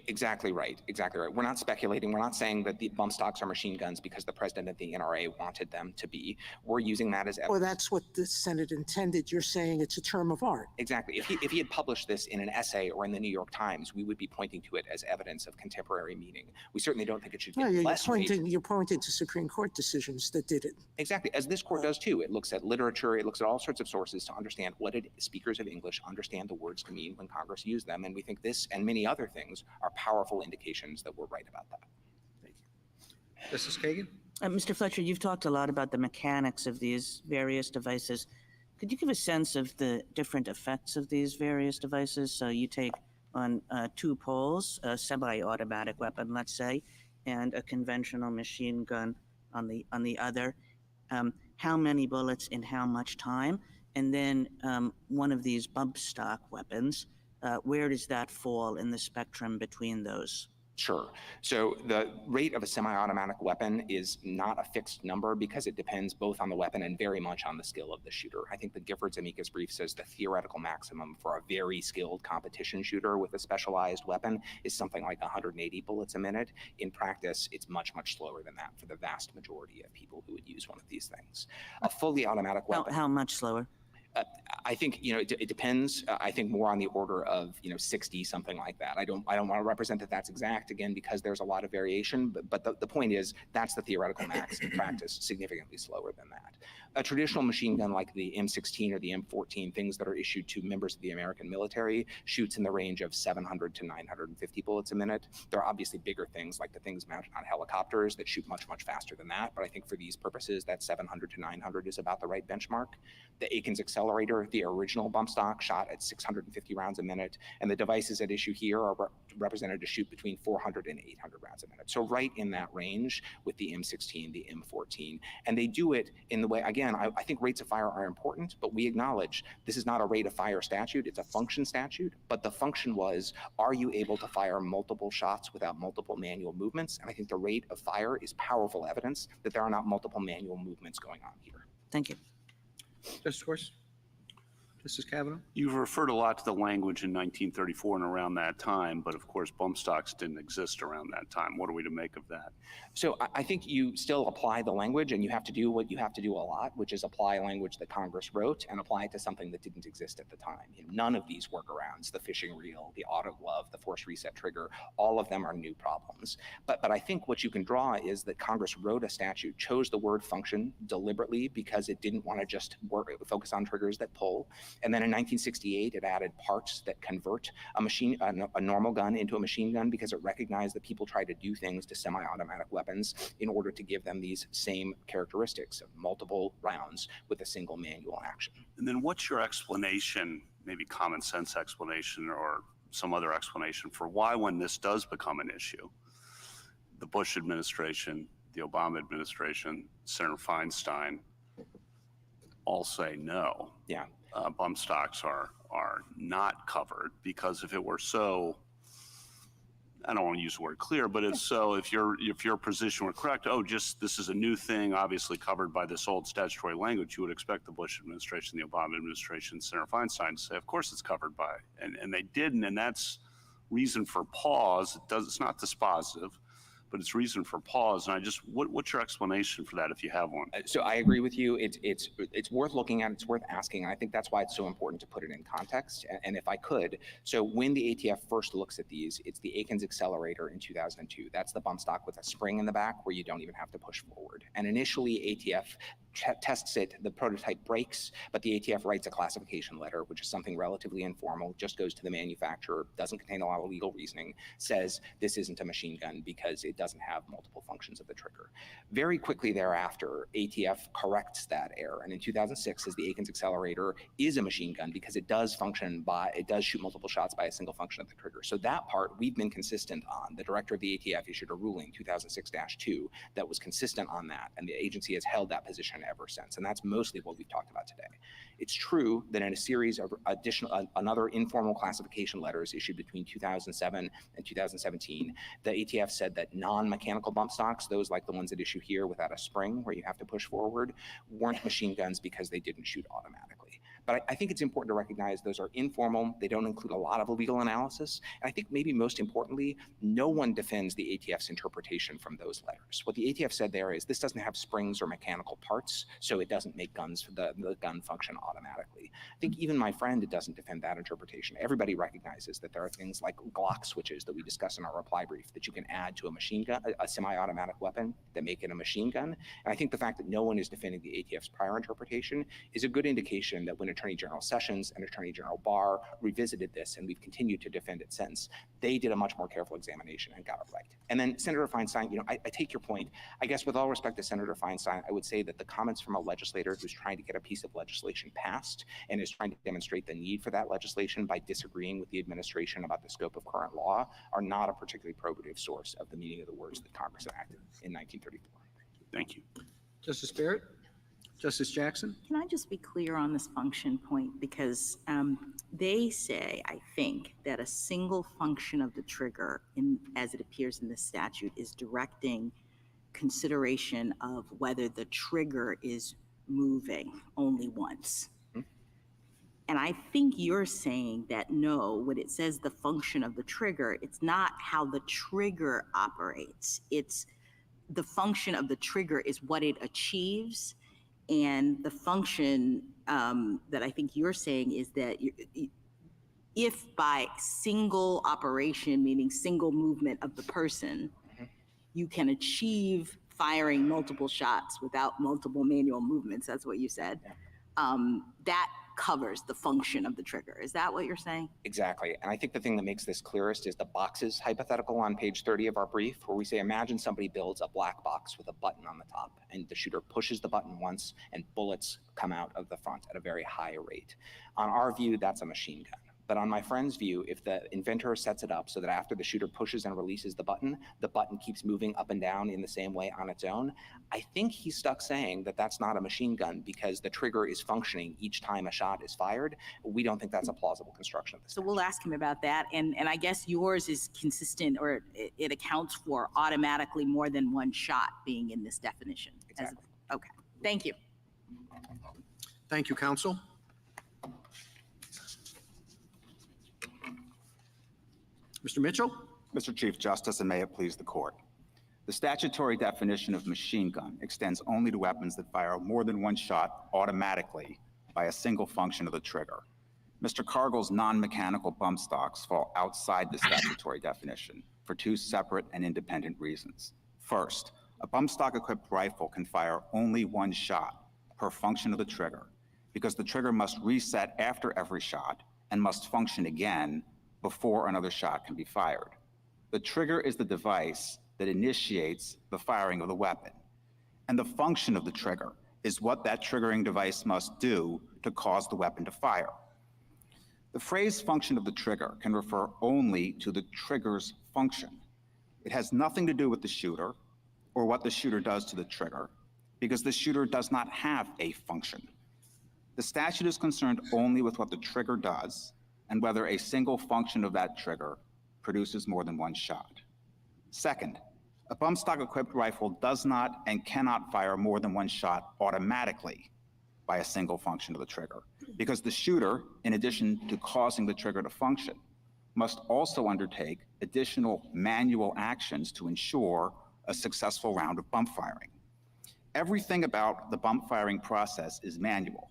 Exactly right. Exactly right. We're not speculating. We're not saying that the bump stocks are machine guns because the president of the NRA wanted them to be. We're using that as evidence.
Well, that's what the Senate intended. You're saying it's a term of art.
Exactly. If he had published this in an essay or in the New York Times, we would be pointing to it as evidence of contemporary meaning. We certainly don't think it should get less weight.
You're pointing to Supreme Court decisions that did it.
Exactly, as this court does too. It looks at literature, it looks at all sorts of sources to understand what speakers of English understand the words to mean when Congress used them, and we think this and many other things are powerful indications that we're right about that.
Thank you. Justice Kagan?
Mr. Fletcher, you've talked a lot about the mechanics of these various devices. Could you give a sense of the different effects of these various devices? So you take on two poles, a semi-automatic weapon, let's say, and a conventional machine gun on the other. How many bullets in how much time? And then one of these bump stock weapons, where does that fall in the spectrum between those?
Sure. So the rate of a semi-automatic weapon is not a fixed number because it depends both on the weapon and very much on the skill of the shooter. I think the Giffords amicus brief says the theoretical maximum for a very skilled competition shooter with a specialized weapon is something like 180 bullets a minute. In practice, it's much, much slower than that for the vast majority of people who would use one of these things. A fully automatic weapon.
How much slower?
I think it depends. I think more on the order of 60, something like that. I don't want to represent that that's exact again because there's a lot of variation. But the point is that's the theoretical max. In practice, significantly slower than that. A traditional machine gun like the M16 or the M14, things that are issued to members of the American military, shoots in the range of 700 to 950 bullets a minute. There are obviously bigger things like the things mounted on helicopters that shoot much, much faster than that. But I think for these purposes, that 700 to 900 is about the right benchmark. The Aikens accelerator, the original bump stock, shot at 650 rounds a minute, and the devices at issue here are represented to shoot between 400 and 800 rounds a minute. So right in that range with the M16, the M14. And they do it in the way, again, I think rates of fire are important, but we acknowledge this is not a rate of fire statute, it's a function statute, but the function was, are you able to fire multiple shots without multiple manual movements? And I think the rate of fire is powerful evidence that there are not multiple manual movements going on here.
Thank you.
Justice Gorsuch? Justice Kavanaugh?
You've referred a lot to the language in 1934 and around that time, but of course bump stocks didn't exist around that time. What are we to make of that?
So I think you still apply the language, and you have to do what you have to do a lot, which is apply language that Congress wrote and apply it to something that didn't exist at the time. None of these workarounds, the fishing reel, the auto glove, the force reset trigger, all of them are new problems. But I think what you can draw is that Congress wrote a statute, chose the word function deliberately because it didn't want to just focus on triggers that pull. And then in 1968, it added parts that convert a normal gun into a machine gun because it recognized that people try to do things to semi-automatic weapons in order to give them these same characteristics of multiple rounds with a single manual action.
And then what's your explanation, maybe common sense explanation or some other explanation for why, when this does become an issue, the Bush administration, the Obama administration, Senator Feinstein all say no.
Yeah.
Bump stocks are not covered, because if it were so, I don't want to use the word clear, but if so, if your position were correct, this is a new thing, obviously covered by this old statutory language, you would expect the Bush administration, the Obama administration, Senator Feinstein to say, of course it's covered by, and they didn't, and that's reason for pause. It's not dispositive, but it's reason for pause. And what's your explanation for that, if you have one?
So I agree with you. It's worth looking at. It's worth asking. And I think that's why it's so important to put it in context. And if I could, so when the ATF first looks at these, it's the Aikens accelerator in 2002. That's the bump stock with a spring in the back where you don't even have to push forward. And initially ATF tests it, the prototype breaks, but the ATF writes a classification letter, which is something relatively informal, just goes to the manufacturer, doesn't contain a lot of legal reasoning, says this isn't a machine gun because it doesn't have multiple functions of the trigger. Very quickly thereafter, ATF corrects that error, and in 2006 says the Aikens accelerator is a machine gun because it does shoot multiple shots by a single function of the trigger. So that part we've been consistent on. The director of the ATF issued a ruling, 2006-2, that was consistent on that, and the agency has held that position ever since, and that's mostly what we've talked about today. It's true that in a series of another informal classification letters issued between 2007 and 2017, the ATF said that non-mechanical bump stocks, those like the ones that issue here without a spring where you have to push forward, weren't machine guns because they didn't shoot automatically. But I think it's important to recognize those are informal. They don't include a lot of legal analysis. And I think maybe most importantly, no one defends the ATF's interpretation from those letters. What the ATF said there is this doesn't have springs or mechanical parts, so it doesn't make the gun function automatically. I think even my friend doesn't defend that interpretation. Everybody recognizes that there are things like Glock switches that we discuss in our reply brief that you can add to a machine gun, a semi-automatic weapon that make it a machine gun. And I think the fact that no one is defending the ATF's prior interpretation is a good indication that when Attorney General Sessions and Attorney General Barr revisited this, and we've continued to defend it since, they did a much more careful examination and got it right. And then Senator Feinstein, I take your point. I guess with all respect to Senator Feinstein, I would say that the comments from a legislator who's trying to get a piece of legislation passed and is trying to demonstrate the need for that legislation by disagreeing with the administration about the scope of current law are not a particularly probative source of the meaning of the words that Congress enacted in 1934.
Thank you.
Justice Barrett? Justice Jackson?
Can I just be clear on this function point? Because they say, I think, that a single function of the trigger, as it appears in this statute, is directing consideration of whether the trigger is moving only once. And I think you're saying that no, when it says the function of the trigger, it's not how the trigger operates. It's the function of the trigger is what it achieves. And the function that I think you're saying is that if by single operation, meaning single movement of the person, you can achieve firing multiple shots without multiple manual movements, that's what you said, that covers the function of the trigger. Is that what you're saying?
Exactly. And I think the thing that makes this clearest is the boxes hypothetical on page 30 of our brief, where we say, imagine somebody builds a black box with a button on the top, and the shooter pushes the button once and bullets come out of the front at a very high rate. On our view, that's a machine gun. But on my friend's view, if the inventor sets it up so that after the shooter pushes and releases the button keeps moving up and down in the same way on its own, I think he's stuck saying that that's not a machine gun because the trigger is functioning each time a shot is fired. We don't think that's a plausible construction of this.
So we'll ask him about that. And I guess yours is consistent, or it accounts for automatically more than one shot being in this definition.
Exactly.
Okay. Thank you.
Thank you, counsel. Mr. Mitchell?
Mr. Chief Justice, and may it please the court. The statutory definition of machine gun extends only to weapons that fire more than one shot automatically by a single function of the trigger. Mr. Cargill's non-mechanical bump stocks fall outside the statutory definition for two separate and independent reasons. First, a bump stock equipped rifle can fire only one shot per function of the trigger because the trigger must reset after every shot and must function again before another shot can be fired. The trigger is the device that initiates the firing of the weapon, and the function of the trigger is what that triggering device must do to cause the weapon to fire. The phrase function of the trigger can refer only to the trigger's function. It has nothing to do with the shooter or what the shooter does to the trigger, because the shooter does not have a function. The statute is concerned only with what the trigger does and whether a single function of that trigger produces more than one shot. Second, a bump stock equipped rifle does not and cannot fire more than one shot automatically by a single function of the trigger, because the shooter, in addition to causing the trigger to function, must also undertake additional manual actions to ensure a successful round of bump firing. Everything about the bump firing process is manual,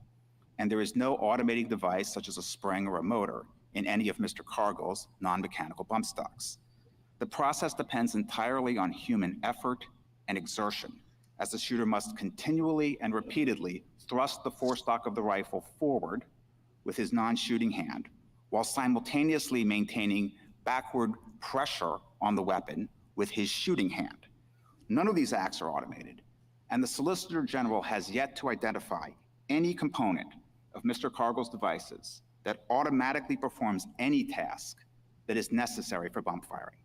and there is no automating device such as a spring or a motor in any of Mr. Cargill's non-mechanical bump stocks. The process depends entirely on human effort and exertion, as the shooter must continually and repeatedly thrust the forestock of the rifle forward with his non-shooting hand, while simultaneously maintaining backward pressure on the weapon with his shooting hand. None of these acts are automated, and the Solicitor General has yet to identify any component of Mr. Cargill's devices that automatically performs any task that is necessary for bump firing.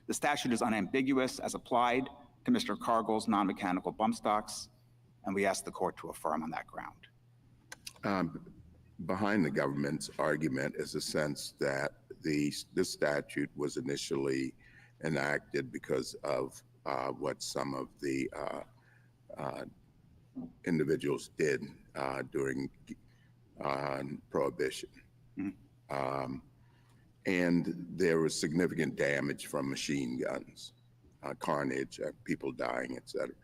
The statute is unambiguous as applied to Mr. Cargill's non-mechanical bump stocks, and we ask the court to affirm on that ground.
Behind the government's argument is a sense that this statute was initially enacted because of what some of the individuals did during Prohibition. Mm-hmm. And there was significant damage from machine guns, carnage, people dying, et cetera.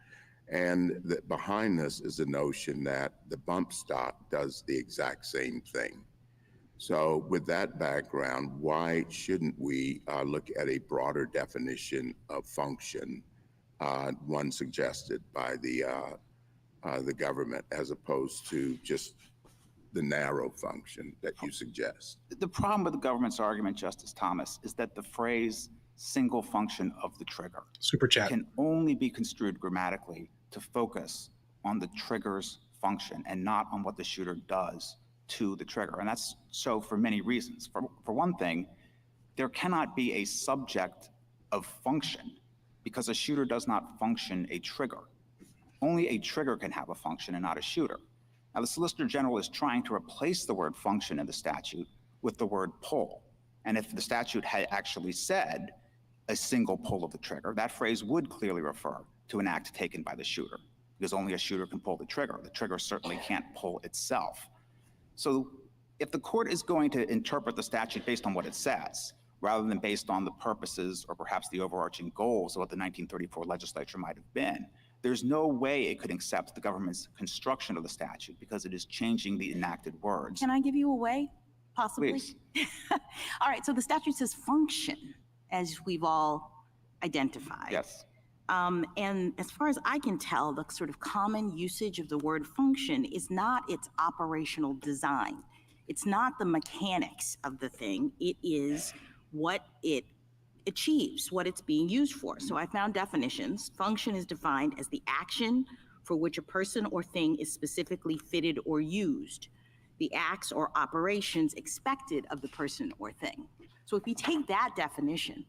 And behind this is the notion that the bump stock does the exact same thing. So with that background, why shouldn't we look at a broader definition of function, one suggested by the government, as opposed to just the narrow function that you suggest?
The problem with the government's argument, Justice Thomas, is that the phrase single function of the trigger
Super chat
can only be construed grammatically to focus on the trigger's function and not on what the shooter does to the trigger. And that's so for many reasons. For one thing, there cannot be a subject of function because a shooter does not function a trigger. Only a trigger can have a function and not a shooter. Now, the Solicitor General is trying to replace the word function in the statute with the word pull. And if the statute had actually said a single pull of the trigger, that phrase would clearly refer to an act taken by the shooter, because only a shooter can pull the trigger. The trigger certainly can't pull itself. So if the court is going to interpret the statute based on what it says, rather than based on the purposes or perhaps the overarching goals of what the 1934 legislature might have been, there's no way it could accept the government's construction of the statute because it is changing the enacted words.
Can I give you a way, possibly?
Please.
All right, so the statute says function, as we've all identified.
Yes.
And as far as I can tell, the sort of common usage of the word function is not its operational design. It's not the mechanics of the thing. It is what it achieves, what it's being used for. So I found definitions. Function is defined as the action for which a person or thing is specifically fitted or used, the acts or operations expected of the person or thing. So if we take that definition,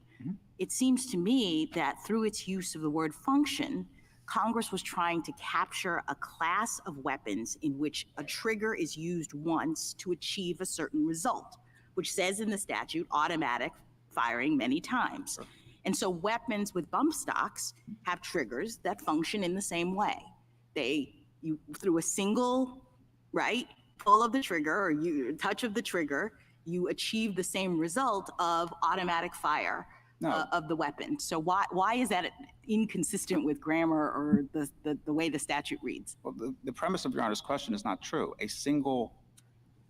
it seems to me that through its use of the word function, Congress was trying to capture a class of weapons in which a trigger is used once to achieve a certain result, which says in the statute, automatic firing many times. Sure. And so weapons with bump stocks have triggers that function in the same way. You through a single, pull of the trigger or touch of the trigger, you achieve the same result of automatic fire of the weapon. So why is that inconsistent with grammar or the way the statute reads?
Well, the premise of Your Honor's question is not true. A single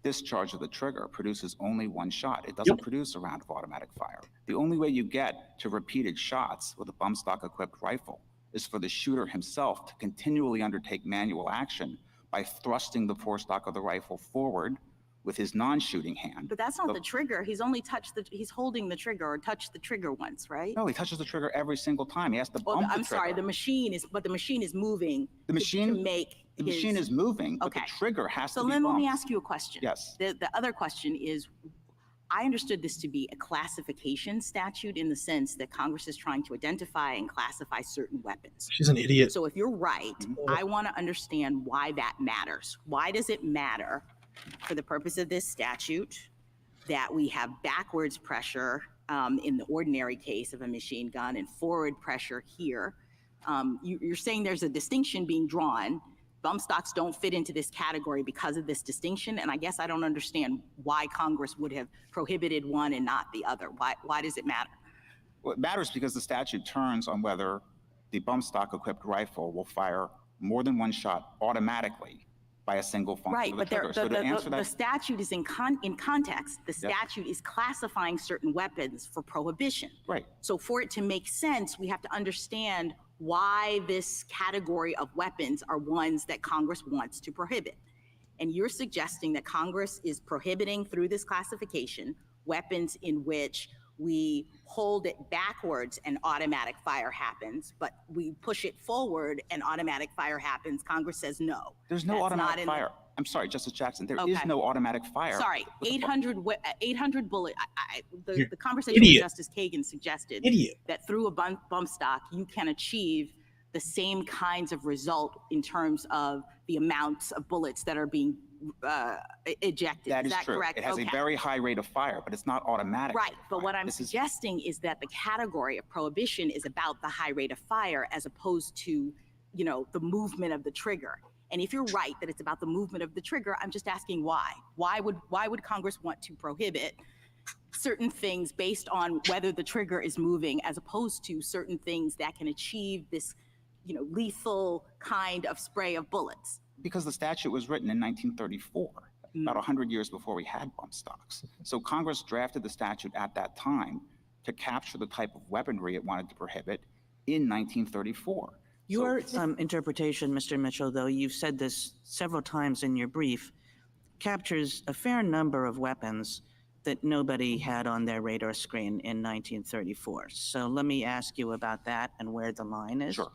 discharge of the trigger produces only one shot. It doesn't produce a round of automatic fire. The only way you get to repeated shots with a bump stock equipped rifle is for the shooter himself to continually undertake manual action by thrusting the forestock of the rifle forward with his non-shooting hand.
But that's not the trigger. He's only he's holding the trigger or touched the trigger once, right?
No, he touches the trigger every single time. He has to bump the trigger.
Sorry, the machine is moving.
The machine
to make
the machine is moving, but the trigger has to be bumped.
So let me ask you a question.
Yes.
The other question is, I understood this to be a classification statute in the sense that Congress is trying to identify and classify certain weapons.
She's an idiot.
So if you're right, I want to understand why that matters. Why does it matter for the purpose of this statute that we have backwards pressure in the ordinary case of a machine gun and forward pressure here? You're saying there's a distinction being drawn. Bump stocks don't fit into this category because of this distinction, and I guess I don't understand why Congress would have prohibited one and not the other. Why does it matter?
Well, it matters because the statute turns on whether the bump stock equipped rifle will fire more than one shot automatically by a single function of the trigger. So to answer that,
the statute is in context. The statute is classifying certain weapons for prohibition.
Right.
So for it to make sense, we have to understand why this category of weapons are ones that Congress wants to prohibit. And you're suggesting that Congress is prohibiting through this classification weapons in which we hold it backwards and automatic fire happens, but we push it forward and automatic fire happens. Congress says no.
There's no automatic fire. I'm sorry, Justice Jackson, there is no automatic fire.
Sorry, 800 bullet. The conversation with Justice Kagan suggested that through a bump stock, you can achieve the same kinds of result in terms of the amounts of bullets that are being ejected.
That is
that
true.
Correct?
It has a very high rate of fire, but it's not automatic.
Right, but what I'm suggesting is that the category of prohibition is about the high rate of fire as opposed to, the movement of the trigger. And if you're right that it's about the movement of the trigger, I'm just asking why. Why would Congress want to prohibit certain things based on whether the trigger is moving as opposed to certain things that can achieve this, lethal kind of spray of bullets?
Because the statute was written in 1934, about 100 years before we had bump stocks. So Congress drafted the statute at that time to capture the type of weaponry it wanted to prohibit in 1934.
Your interpretation, Mr. Mitchell, though, you've said this several times in your brief, captures a fair number of weapons that nobody had on their radar screen in 1934. So let me ask you about that and where the line is.
Sure.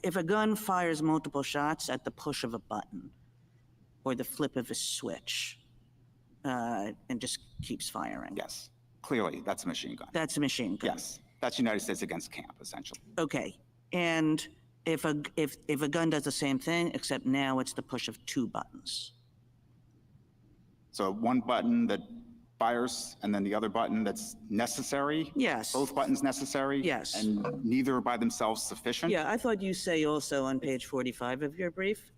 If a gun fires multiple shots at the push of a button or the flip of a switch and just keeps firing.
Yes, clearly that's a machine gun.
That's a machine gun.
Yes, that's United States against camp, essentially.
Okay, and if a gun does the same thing, except now it's the push of two buttons.
So one button that fires and then the other button that's necessary?
Yes.
Both buttons necessary?
Yes.
And neither by themselves sufficient?
Yeah, I thought you say also on page 45 of your brief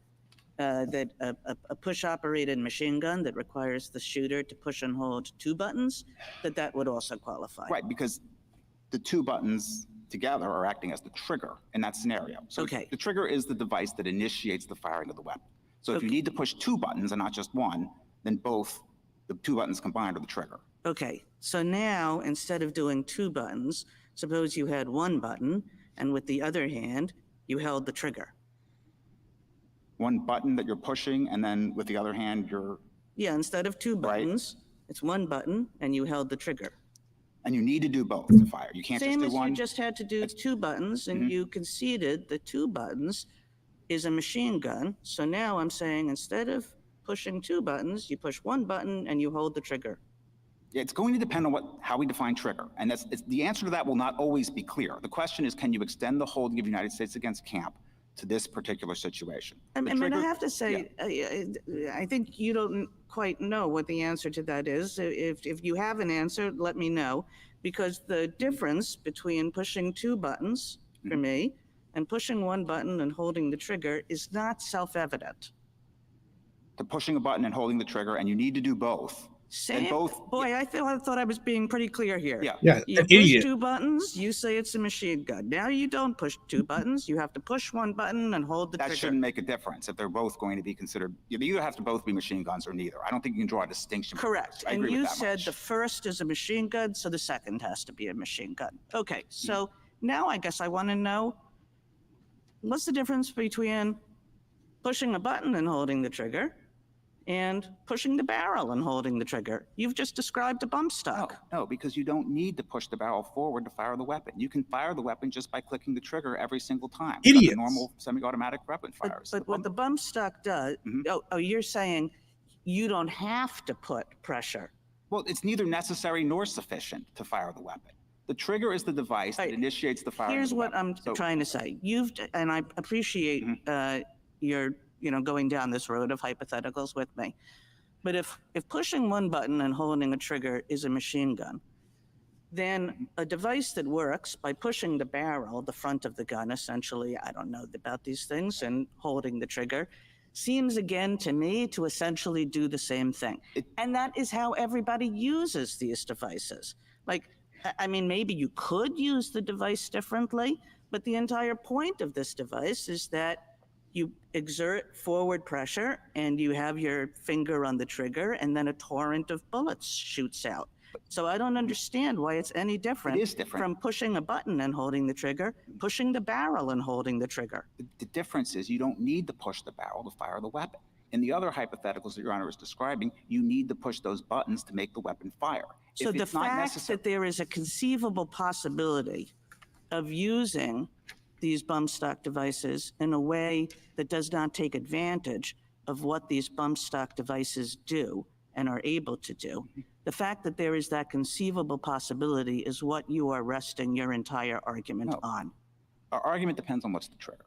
that a push-operated machine gun that requires the shooter to push and hold two buttons, that would also qualify.
Right, because the two buttons together are acting as the trigger in that scenario. So the trigger is the device that initiates the firing of the weapon. So if you need to push two buttons and not just one, then both the two buttons combined are the trigger.
Okay, so now instead of doing two buttons, suppose you had one button and with the other hand, you held the trigger.
One button that you're pushing and then with the other hand, you're...
Yeah, instead of two buttons, it's one button and you held the trigger.
And you need to do both to fire. You can't just do one.
Same as you just had to do two buttons and you conceded the two buttons is a machine gun. So now I'm saying instead of pushing two buttons, you push one button and you hold the trigger.
Yeah, it's going to depend on how we define trigger. And the answer to that will not always be clear. The question is, can you extend the holding of United States against camp to this particular situation?
I have to say, I think you don't quite know what the answer to that is. If you have an answer, let me know. Because the difference between pushing two buttons, for me, and pushing one button and holding the trigger is not self-evident.
to pushing a button and holding the trigger, and you need to do both.
Sam,
both-
boy, I thought I was being pretty clear here.
Yeah.
Yeah,
You
an
push
idiot.
2 buttons, you say it's a machine gun. Now you don't push 2 buttons, you have to push 1 button and hold the
That
trigger.
shouldn't make a difference if they're both going to be considered. You either have to both be machine guns or neither. I don't think you can draw a distinction. between
Correct.
those. I
And
agree
you
with that
said
much.
the first is a machine gun, so the second has to be a machine gun. Okay, so now I guess I want to know, what's the difference between pushing a button and holding the trigger and pushing the barrel and holding the trigger? You've just described a bump stock.
No, because you don't need to push the barrel forward to fire the weapon. You can fire the weapon just by clicking the trigger every single time. like
Idiots.
a normal semi-automatic weapon fires.
But what the bump stock does, you're saying you don't have to put pressure.
Well, it's neither necessary nor sufficient to fire the weapon. The trigger is the device that initiates the firing.
Here's
of the
what
weapon.
I'm trying to say. And I appreciate your, going down this road of hypotheticals with me. But if pushing 1 button and holding a trigger is a machine gun, then a device that works by pushing the barrel, the front of the gun, essentially, I don't know about these things, and holding the trigger, seems again to me to essentially do the same thing. And that is how everybody uses these devices. Like, I mean, maybe you could use the device differently, but the entire point of this device is that you exert forward pressure and you have your finger on the trigger and then a torrent of bullets shoots out. So I don't understand why it's any different,
It is different.
from pushing a button and holding the trigger, pushing the barrel and holding the trigger.
The difference is you don't need to push the barrel to fire the weapon. In the other hypotheticals that Your Honor is describing, you need to push those buttons to make the weapon fire.
So
If
the
it's not
fact
necessary-
that there is a conceivable possibility of using these bump stock devices in a way that does not take advantage of what these bump stock devices do and are able to do, the fact that there is that conceivable possibility is what you are resting your entire argument on.
Our argument depends on what's the trigger.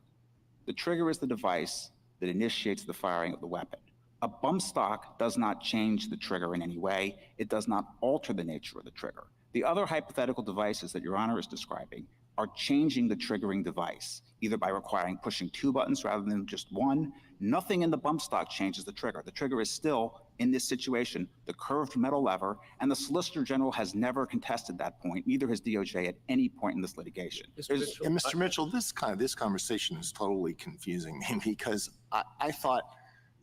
The trigger is the device that initiates the firing of the weapon. A bump stock does not change the trigger in any way. It does not alter the nature of the trigger. The other hypothetical devices that Your Honor is describing are changing the triggering device, either by requiring pushing 2 buttons rather than just 1. Nothing in the bump stock changes the trigger. The trigger is still, in this situation, the curved metal lever, and the Solicitor General has never contested that point, neither has DOJ at any point in this litigation.
And Mr. Mitchell, this conversation is totally confusing me because I thought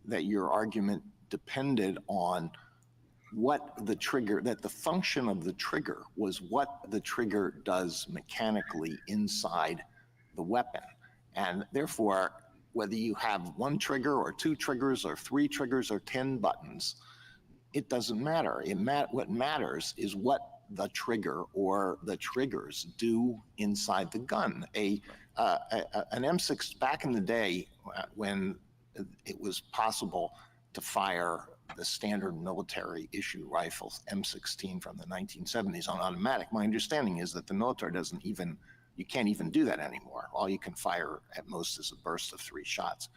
that your argument depended on what the trigger, that the function of the trigger was what the trigger does mechanically inside the weapon. And therefore, whether you have 1 trigger or 2 triggers or 3 triggers or 10 buttons, it doesn't matter. What matters is what the trigger or the triggers do inside the gun. An M6, back in the day when it was possible to fire the standard military issue rifles, M16 from the 1970s on automatic, my understanding is that the military you can't even do that anymore. All you can fire at most is a burst of 3 shots.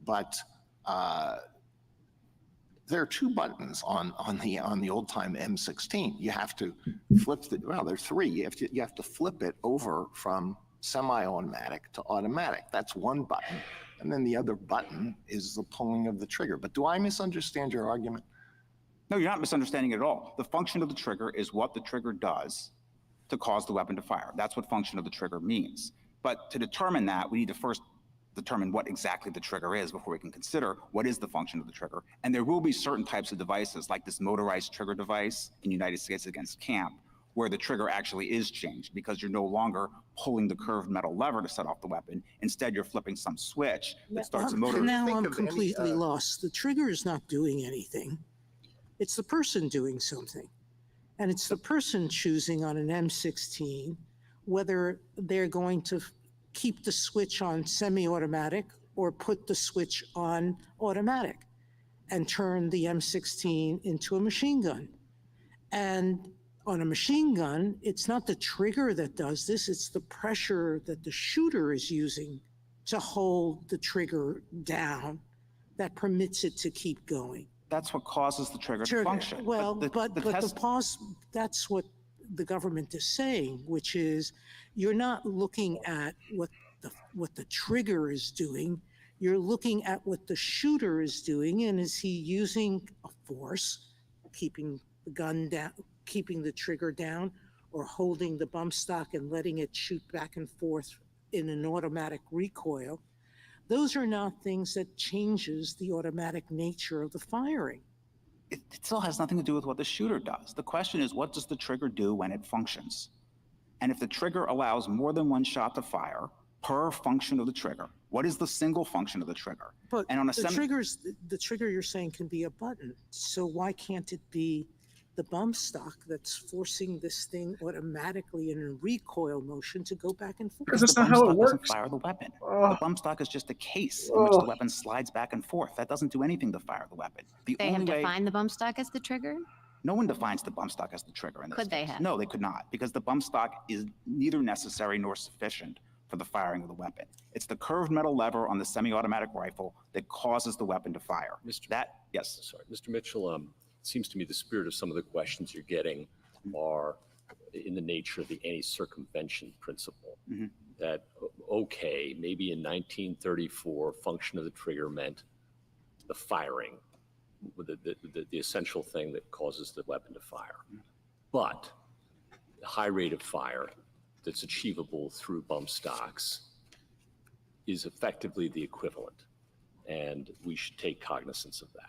But there are 2 buttons on the old time M16. You have to flip there are 3. You have to flip it over from semi-automatic to automatic. That's 1 button. And then the other button is the pulling of the trigger. But do I misunderstand your argument?
No, you're not misunderstanding it at all. The function of the trigger is what the trigger does to cause the weapon to fire. That's what function of the trigger means. But to determine that, we need to first determine what exactly the trigger is before we can consider what is the function of the trigger. And there will be certain types of devices, like this motorized trigger device in United States against Camp, where the trigger actually is changed because you're no longer pulling the curved metal lever to set off the weapon. Instead, you're flipping some switch that starts a motor.
Now I'm completely lost. The trigger is not doing anything. It's the person doing something. And it's the person choosing on an M16 whether they're going to keep the switch on semi-automatic or put the switch on automatic and turn the M16 into a machine gun. And on a machine gun, it's not the trigger that does this, it's the pressure that the shooter is using to hold the trigger down that permits it to keep going.
That's what causes the trigger to function.
Well, but the pause, that's what the government is saying, which is you're not looking at what the trigger is doing, You're looking at what the shooter is doing, and is he using a force, keeping the gun down, keeping the trigger down, or holding the bump stock and letting it shoot back and forth in an automatic recoil. Those are not things that changes the automatic nature of the firing.
It still has nothing to do with what the shooter does. The question is, what does the trigger do when it functions? And if the trigger allows more than one shot to fire per function of the trigger, what is the single function of the trigger?
But
and on a
the trigger you're saying can be a button. So why can't it be the bump stock that's forcing this thing automatically in a recoil motion to go back and forth?
Because that's
the
not
bump
how
stock
it works.
doesn't fire the weapon. The bump stock is just a case in which the weapon slides back and forth. That doesn't do anything to fire the weapon.
They have defined the bump stock as the trigger?
No one defines the bump stock as the trigger in this
Could they
case.
have?
No, they could not, because the bump stock is neither necessary nor sufficient for the firing of the weapon. It's the curved metal lever on the semi-automatic rifle that causes the weapon to fire. Yes.
Sorry, Mr. Mitchell, it seems to me the spirit of some of the questions you're getting are in the nature of the anti-circumvention principle. That, okay, maybe in 1934, function of the trigger meant the firing, the essential thing that causes the weapon to fire. But the high rate of fire that's achievable through bump stocks is effectively the equivalent, and we should take cognizance of that.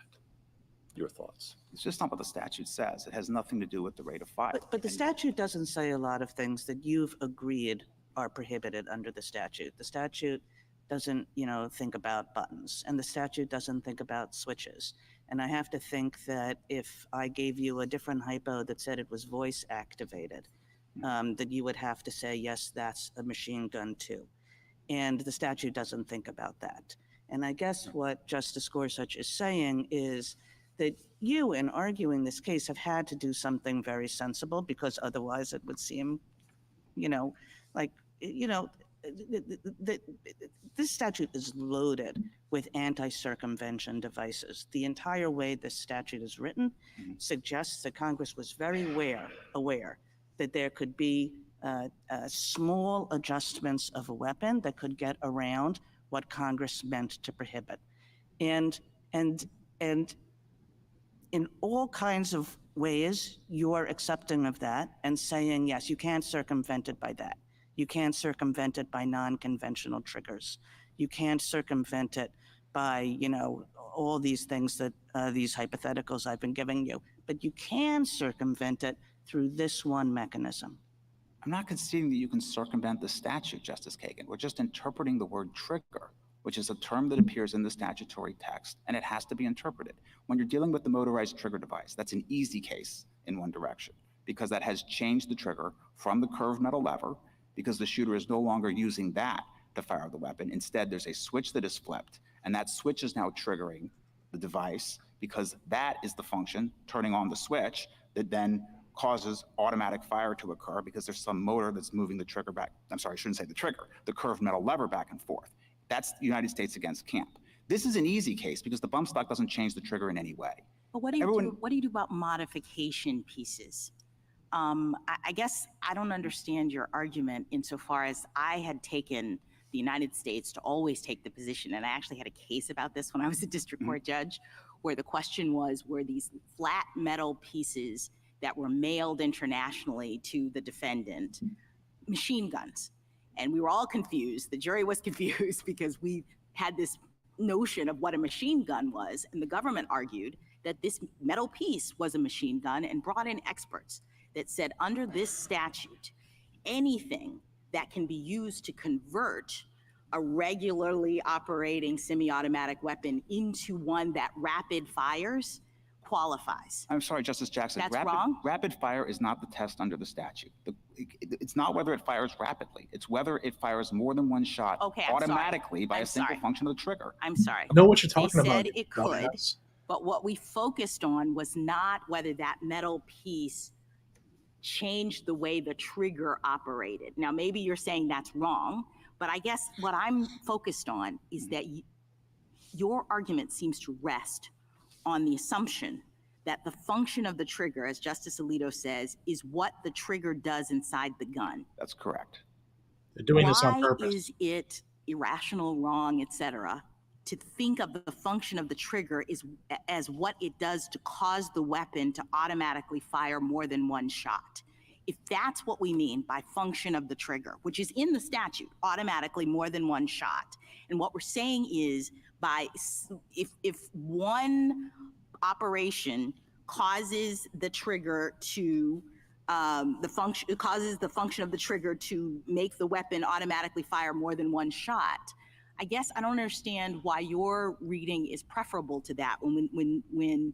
Your thoughts?
It's just not what the statute says. It has nothing to do with the rate of fire.
But the statute doesn't say a lot of things that you've agreed are prohibited under the statute. The statute doesn't, think about buttons, and the statute doesn't think about switches. And I have to think that if I gave you a different hypo that said it was voice activated, that you would have to say, yes, that's a machine gun too. And the statute doesn't think about that. And I guess what Justice Gorsuch is saying is that you, in arguing this case, have had to do something very sensible, because otherwise it would seem, this statute is loaded with anti-circumvention devices. The entire way this statute is written suggests that Congress was very aware that there could be small adjustments of a weapon that could get around what Congress meant to prohibit. And in all kinds of ways, you're accepting of that and saying, yes, you can't circumvent it by that. You can't circumvent it by non-conventional triggers. You can't circumvent it by, all these things that these hypotheticals I've been giving you. But you can circumvent it through this one mechanism.
I'm not conceding that you can circumvent the statute, Justice Kagan. We're just interpreting the word trigger, which is a term that appears in the statutory text, and it has to be interpreted. When you're dealing with the motorized trigger device, that's an easy case in one direction, because that has changed the trigger from the curved metal lever, because the shooter is no longer using that to fire the weapon. Instead, there's a switch that is flipped, and that switch is now triggering the device, because that is the function, turning on the switch, that then causes automatic fire to occur, because there's some motor that's moving the trigger back. I'm sorry, I shouldn't say the trigger, the curved metal lever back and forth. That's the United States against Camp. This is an easy case because the bump stock doesn't change the trigger in any way.
But what do you do about modification pieces? I guess I don't understand your argument insofar as I had taken the United States to always take the position, and I actually had a case about this when I was a district court judge, where the question was, were these flat metal pieces that were mailed internationally to the defendant machine guns? And we were all confused. The jury was confused because we had this notion of what a machine gun was, and the government argued that this metal piece was a machine gun and brought in experts that said under this statute, anything that can be used to convert a regularly operating semi-automatic weapon into one that rapid fires qualifies.
I'm sorry, Justice Jackson.
That's wrong?
Rapid fire is not the test under the statute. It's not whether it fires rapidly. It's whether it fires more than one shot automatically by a single function of the trigger.
I'm sorry.
I know what you're talking about.
They said it could, but what we focused on was not whether that metal piece changed the way the trigger operated. Now, maybe you're saying that's wrong, but I guess what I'm focused on is that your argument seems to rest on the assumption that the function of the trigger, as Justice Alito says, is what the trigger does inside the gun.
That's correct.
They're doing this on purpose.
Why is it irrational, wrong, etc., to think of the function of the trigger as what it does to cause the weapon to automatically fire more than one shot. If that's what we mean by function of the trigger, which is in the statute, automatically more than one shot, and what we're saying is if one operation causes the trigger to causes the function of the trigger to make the weapon automatically fire more than one shot, I guess I don't understand why your reading is preferable to that when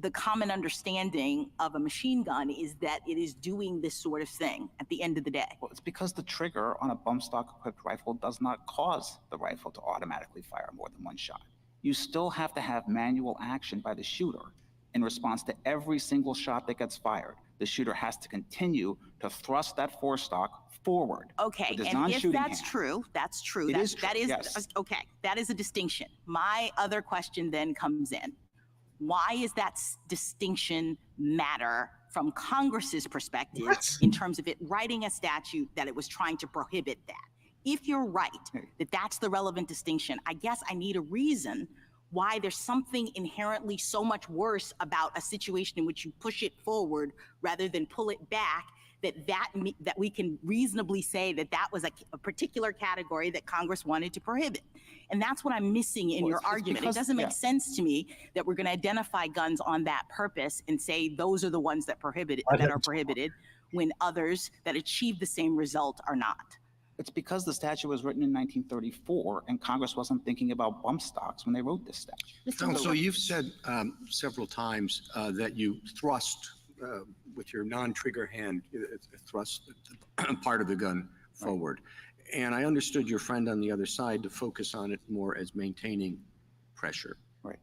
the common understanding of a machine gun is that it is doing this sort of thing at the end of the day.
Well, it's because the trigger on a bump stock equipped rifle does not cause the rifle to automatically fire more than one shot. You still have to have manual action by the shooter in response to every single shot that gets fired. The shooter has to continue to thrust that forestock forward.
Okay,
with his
and if
non-shooting
that's
hand.
true, that's true.
It
That
is true, yes.
okay. That is a distinction. My other question then comes in. Why is that distinction matter from Congress's perspective in terms of it writing a statute that it was trying to prohibit that? If you're right that that's the relevant distinction, I guess I need a reason why there's something inherently so much worse about a situation in which you push it forward rather than pull it back, that we can reasonably say that was a particular category that Congress wanted to prohibit. And that's what I'm missing in your argument. It doesn't make sense to me that we're going to identify guns on that purpose and say those are the ones that are prohibited when others that achieve the same result are not.
It's because the statute was written in 1934 and Congress wasn't thinking about bump stocks when they wrote this statute.
So you've said several times that you thrust with your non-trigger hand, thrust part of the gun forward. And I understood your friend on the other side to focus on it more as maintaining pressure.
Right.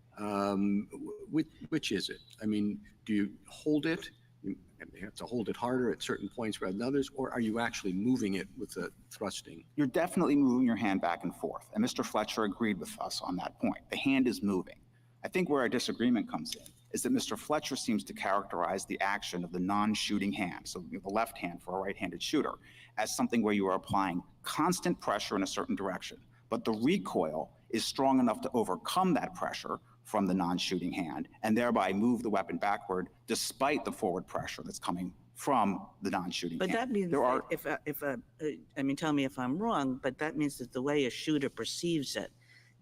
Which is it? I mean, do you hold it? You have to hold it harder at certain points rather than others, or are you actually moving it with the thrusting?
You're definitely moving your hand back and forth. And Mr. Fletcher agreed with us on that point. The hand is moving. I think where our disagreement comes in is that Mr. Fletcher seems to characterize the action of the non-shooting hand, so the left hand for a right-handed shooter, as something where you are applying constant pressure in a certain direction. But the recoil is strong enough to overcome that pressure from the non-shooting hand and thereby move the weapon backward despite the forward pressure that's coming from the non-shooting hand.
But that means I mean, tell me if I'm wrong, but that means that the way a shooter perceives it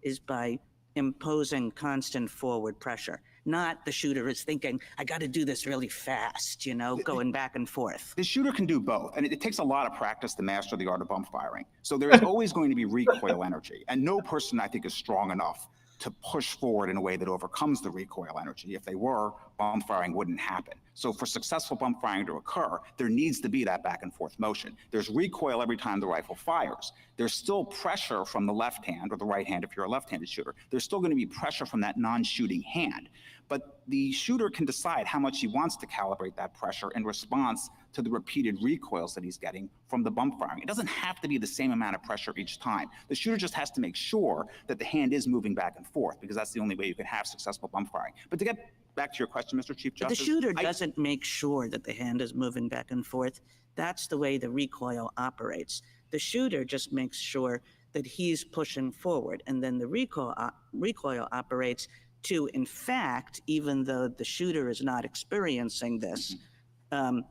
is by imposing constant forward pressure. Not the shooter is thinking, I got to do this really fast, going back and forth.
The shooter can do both, and it takes a lot of practice to master the art of bump firing. So there is always going to be recoil energy, and no person, I think, is strong enough to push forward in a way that overcomes the recoil energy. If they were, bump firing wouldn't happen. So for successful bump firing to occur, there needs to be that back and forth motion. There's recoil every time the rifle fires. There's still pressure from the left hand or the right hand if you're a left-handed shooter. There's still going to be pressure from that non-shooting hand. But the shooter can decide how much he wants to calibrate that pressure in response to the repeated recoils that he's getting from the bump firing. It doesn't have to be the same amount of pressure each time. The shooter just has to make sure that the hand is moving back and forth, because that's the only way you can have successful bump firing. But to get back to your question, Mr. Chief Justice.
The shooter doesn't make sure that the hand is moving back and forth. That's the way the recoil operates. The shooter just makes sure that he's pushing forward, and then the recoil operates to, in fact, even though the shooter is not experiencing this,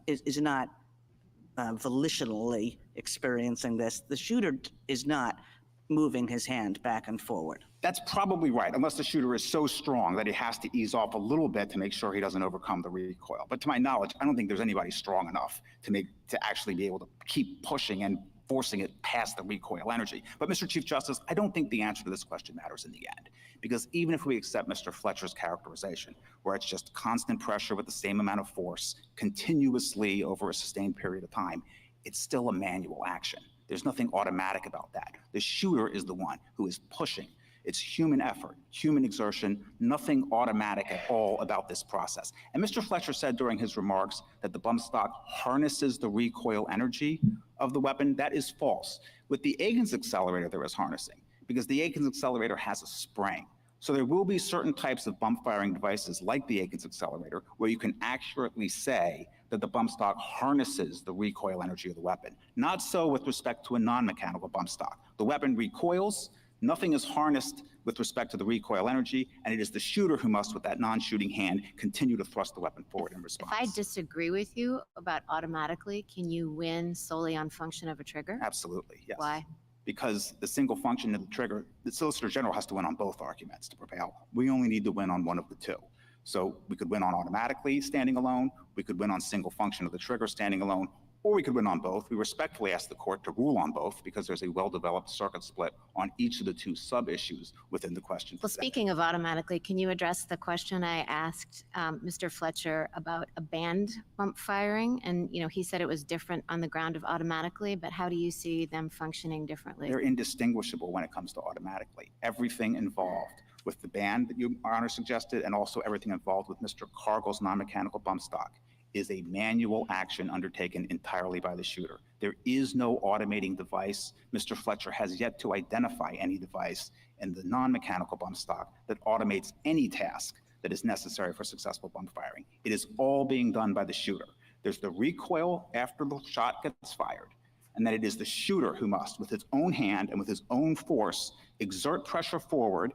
is not volitionally experiencing this, the shooter is not moving his hand back and forward.
That's probably right, unless the shooter is so strong that he has to ease off a little bit to make sure he doesn't overcome the recoil. But to my knowledge, I don't think there's anybody strong enough to actually be able to keep pushing and forcing it past the recoil energy. But Mr. Chief Justice, I don't think the answer to this question matters in the end, because even if we accept Mr. Fletcher's characterization, where it's just constant pressure with the same amount of force continuously over a sustained period of time, it's still a manual action. There's nothing automatic about that. The shooter is the one who is pushing. It's human effort, human exertion, nothing automatic at all about this process. And Mr. Fletcher said during his remarks that the bump stock harnesses the recoil energy of the weapon. That is false. With the Agen's accelerator, there is harnessing, because the Agen's accelerator has a spring. So there will be certain types of bump firing devices like the Agen's accelerator where you can accurately say that the bump stock harnesses the recoil energy of the weapon. Not so with respect to a non-mechanical bump stock. The weapon recoils,
Nothing is harnessed with respect to the recoil energy, and it is the shooter who must, with that non-shooting hand, continue to thrust the weapon forward in response.
If I disagree with you about automatically, can you win solely on function of a trigger?
Absolutely, yes.
Why?
Because the single function of the trigger, the Solicitor General has to win on both arguments to prevail. We only need to win on one of the two. So we could win on automatically standing alone, we could win on single function of the trigger standing alone, or we could win on both. We respectfully ask the court to rule on both because there's a well-developed circuit split on each of the two sub-issues within the question.
Well, speaking of automatically, can you address the question I asked Mr. Fletcher about a band bump firing? And, he said it was different on the ground of automatically, but how do you see them functioning differently?
They're indistinguishable when it comes to automatically. Everything involved with the band that Your Honor suggested, and also everything involved with Mr. Cargill's non-mechanical bump stock, is a manual action undertaken entirely by the shooter. There is no automating device. Mr. Fletcher has yet to identify any device in the non-mechanical bump stock that automates any task that is necessary for successful bump firing. It is all being done by the shooter. There's the recoil after the shot gets fired, and then it is the shooter who must, with his own hand and with his own force, exert pressure forward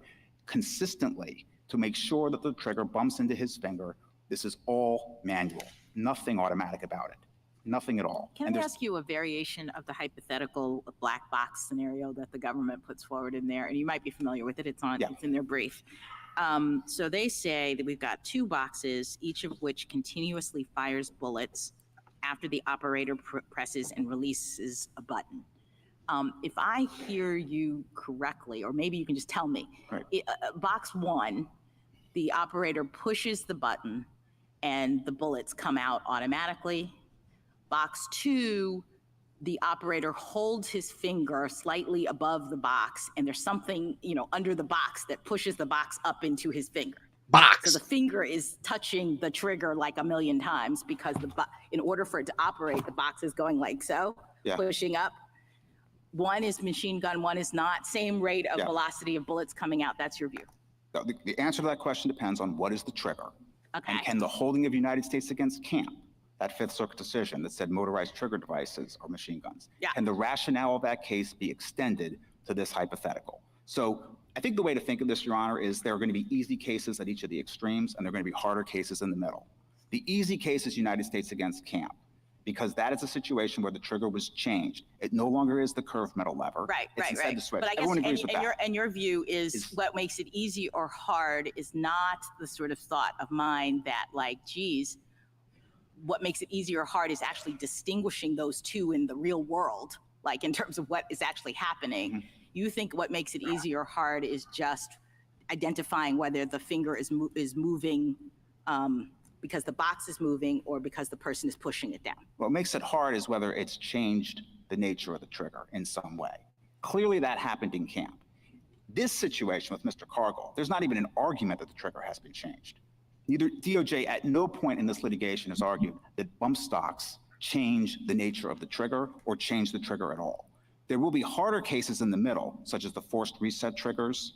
consistently to make sure that the trigger bumps into his finger. This is all manual. Nothing automatic about it. Nothing at all.
Can I ask you a variation of the hypothetical black box scenario that the government puts forward in there? And you might be familiar with it. It's in their brief. So they say that we've got two boxes, each of which continuously fires bullets after the operator presses and releases a button. If I hear you correctly, or maybe you can just tell me,
right.
Box one, the operator pushes the button and the bullets come out automatically. Box two, the operator holds his finger slightly above the box, and there's something, under the box that pushes the box up into his finger.
Box.
So the finger is touching the trigger like a million times because in order for it to operate, the box is going like so, pushing up. One is machine gun, one is not. Same rate of velocity of bullets coming out. That's your view.
The answer to that question depends on what is the trigger.
Okay.
And can the holding of United States against Camp, that Fifth Circuit decision that said motorized trigger devices are machine guns, can the rationale of that case be extended to this hypothetical? So I think the way to think of this, Your Honor, is there are going to be easy cases at each of the extremes, and there are going to be harder cases in the middle. The easy case is United States against Camp, because that is a situation where the trigger was changed. It no longer is the curved metal lever.
Right.
The switch.
But I guess,
everyone agrees with that.
And your view is what makes it easy or hard is not the sort of thought of mine that, like, geez, what makes it easy or hard is actually distinguishing those two in the real world, like in terms of what is actually happening. Mm-hmm. You think what makes it easy or hard is just identifying whether the finger is moving because the box is moving or because the person is pushing it down.
What makes it hard is whether it's changed the nature of the trigger in some way. Clearly that happened in Camp. This situation with Mr. Cargill, there's not even an argument that the trigger has been changed. Neither DOJ at no point in this litigation has argued that bump stocks change the nature of the trigger or change the trigger at all. There will be harder cases in the middle, such as the forced reset triggers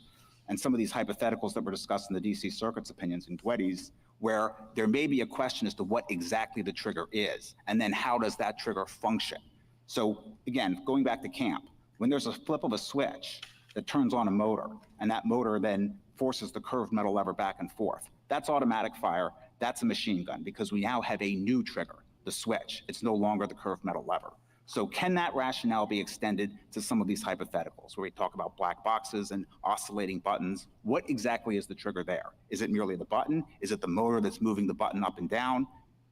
and some of these hypotheticals that were discussed in the DC Circuit's opinions in Dwetty's, where there may be a question as to what exactly the trigger is, and then how does that trigger function? So again, going back to Camp, when there's a flip of a switch that turns on a motor, and that motor then forces the curved metal lever back and forth, that's automatic fire, that's a machine gun, because we now have a new trigger, the switch. It's no longer the curved metal lever. So can that rationale be extended to some of these hypotheticals where we talk about black boxes and oscillating buttons? What exactly is the trigger there? Is it merely the button? Is it the motor that's moving the button up and down?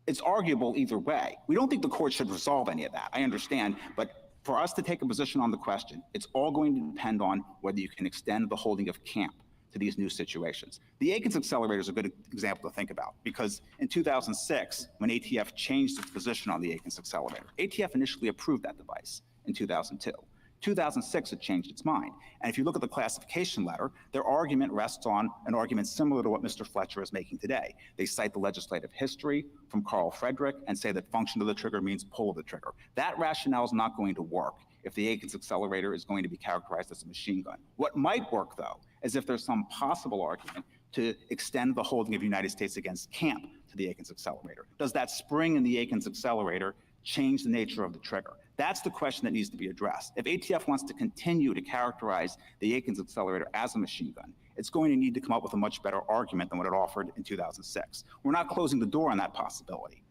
It's arguable either way. We don't think the court should resolve any of that. I understand, but for us to take a position on the question, it's all going to depend on whether you can extend the holding of Camp to these new situations. The Aikens accelerator is a good example to think about, because in 2006, when ATF changed its position on the Aikens accelerator, ATF initially approved that device in 2002. 2006, it changed its mind. And if you look at the classification letter, their argument rests on an argument similar to what Mr. Fletcher is making today. They cite the legislative history from Carl Frederick and say that function of the trigger means pull of the trigger. That rationale is not going to work if the Aikens accelerator is going to be characterized as a machine gun. What might work, though, is if there's some possible argument to extend the holding of United States against Camp to the Aikens accelerator. Does that spring in the Aikens accelerator change the nature of the trigger? That's the question that needs to be addressed. If ATF wants to continue to characterize the Aikens accelerator as a machine gun, it's going to need to come up with a much better argument than what it offered in 2006. We're not closing the door on that possibility,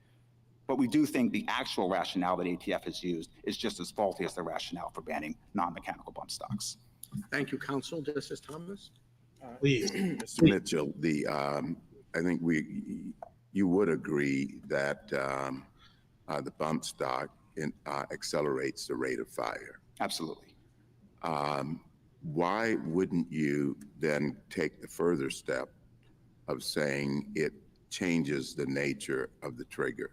but we do think the actual rationale that ATF has used is just as faulty as the rationale for banning non-mechanical bump stocks.
Thank you, counsel. Justice Thomas?
Please.
Mr. Mitchell, I think you would agree that the bump stock accelerates the rate of fire.
Absolutely.
Why wouldn't you then take the further step of saying it changes the nature of the trigger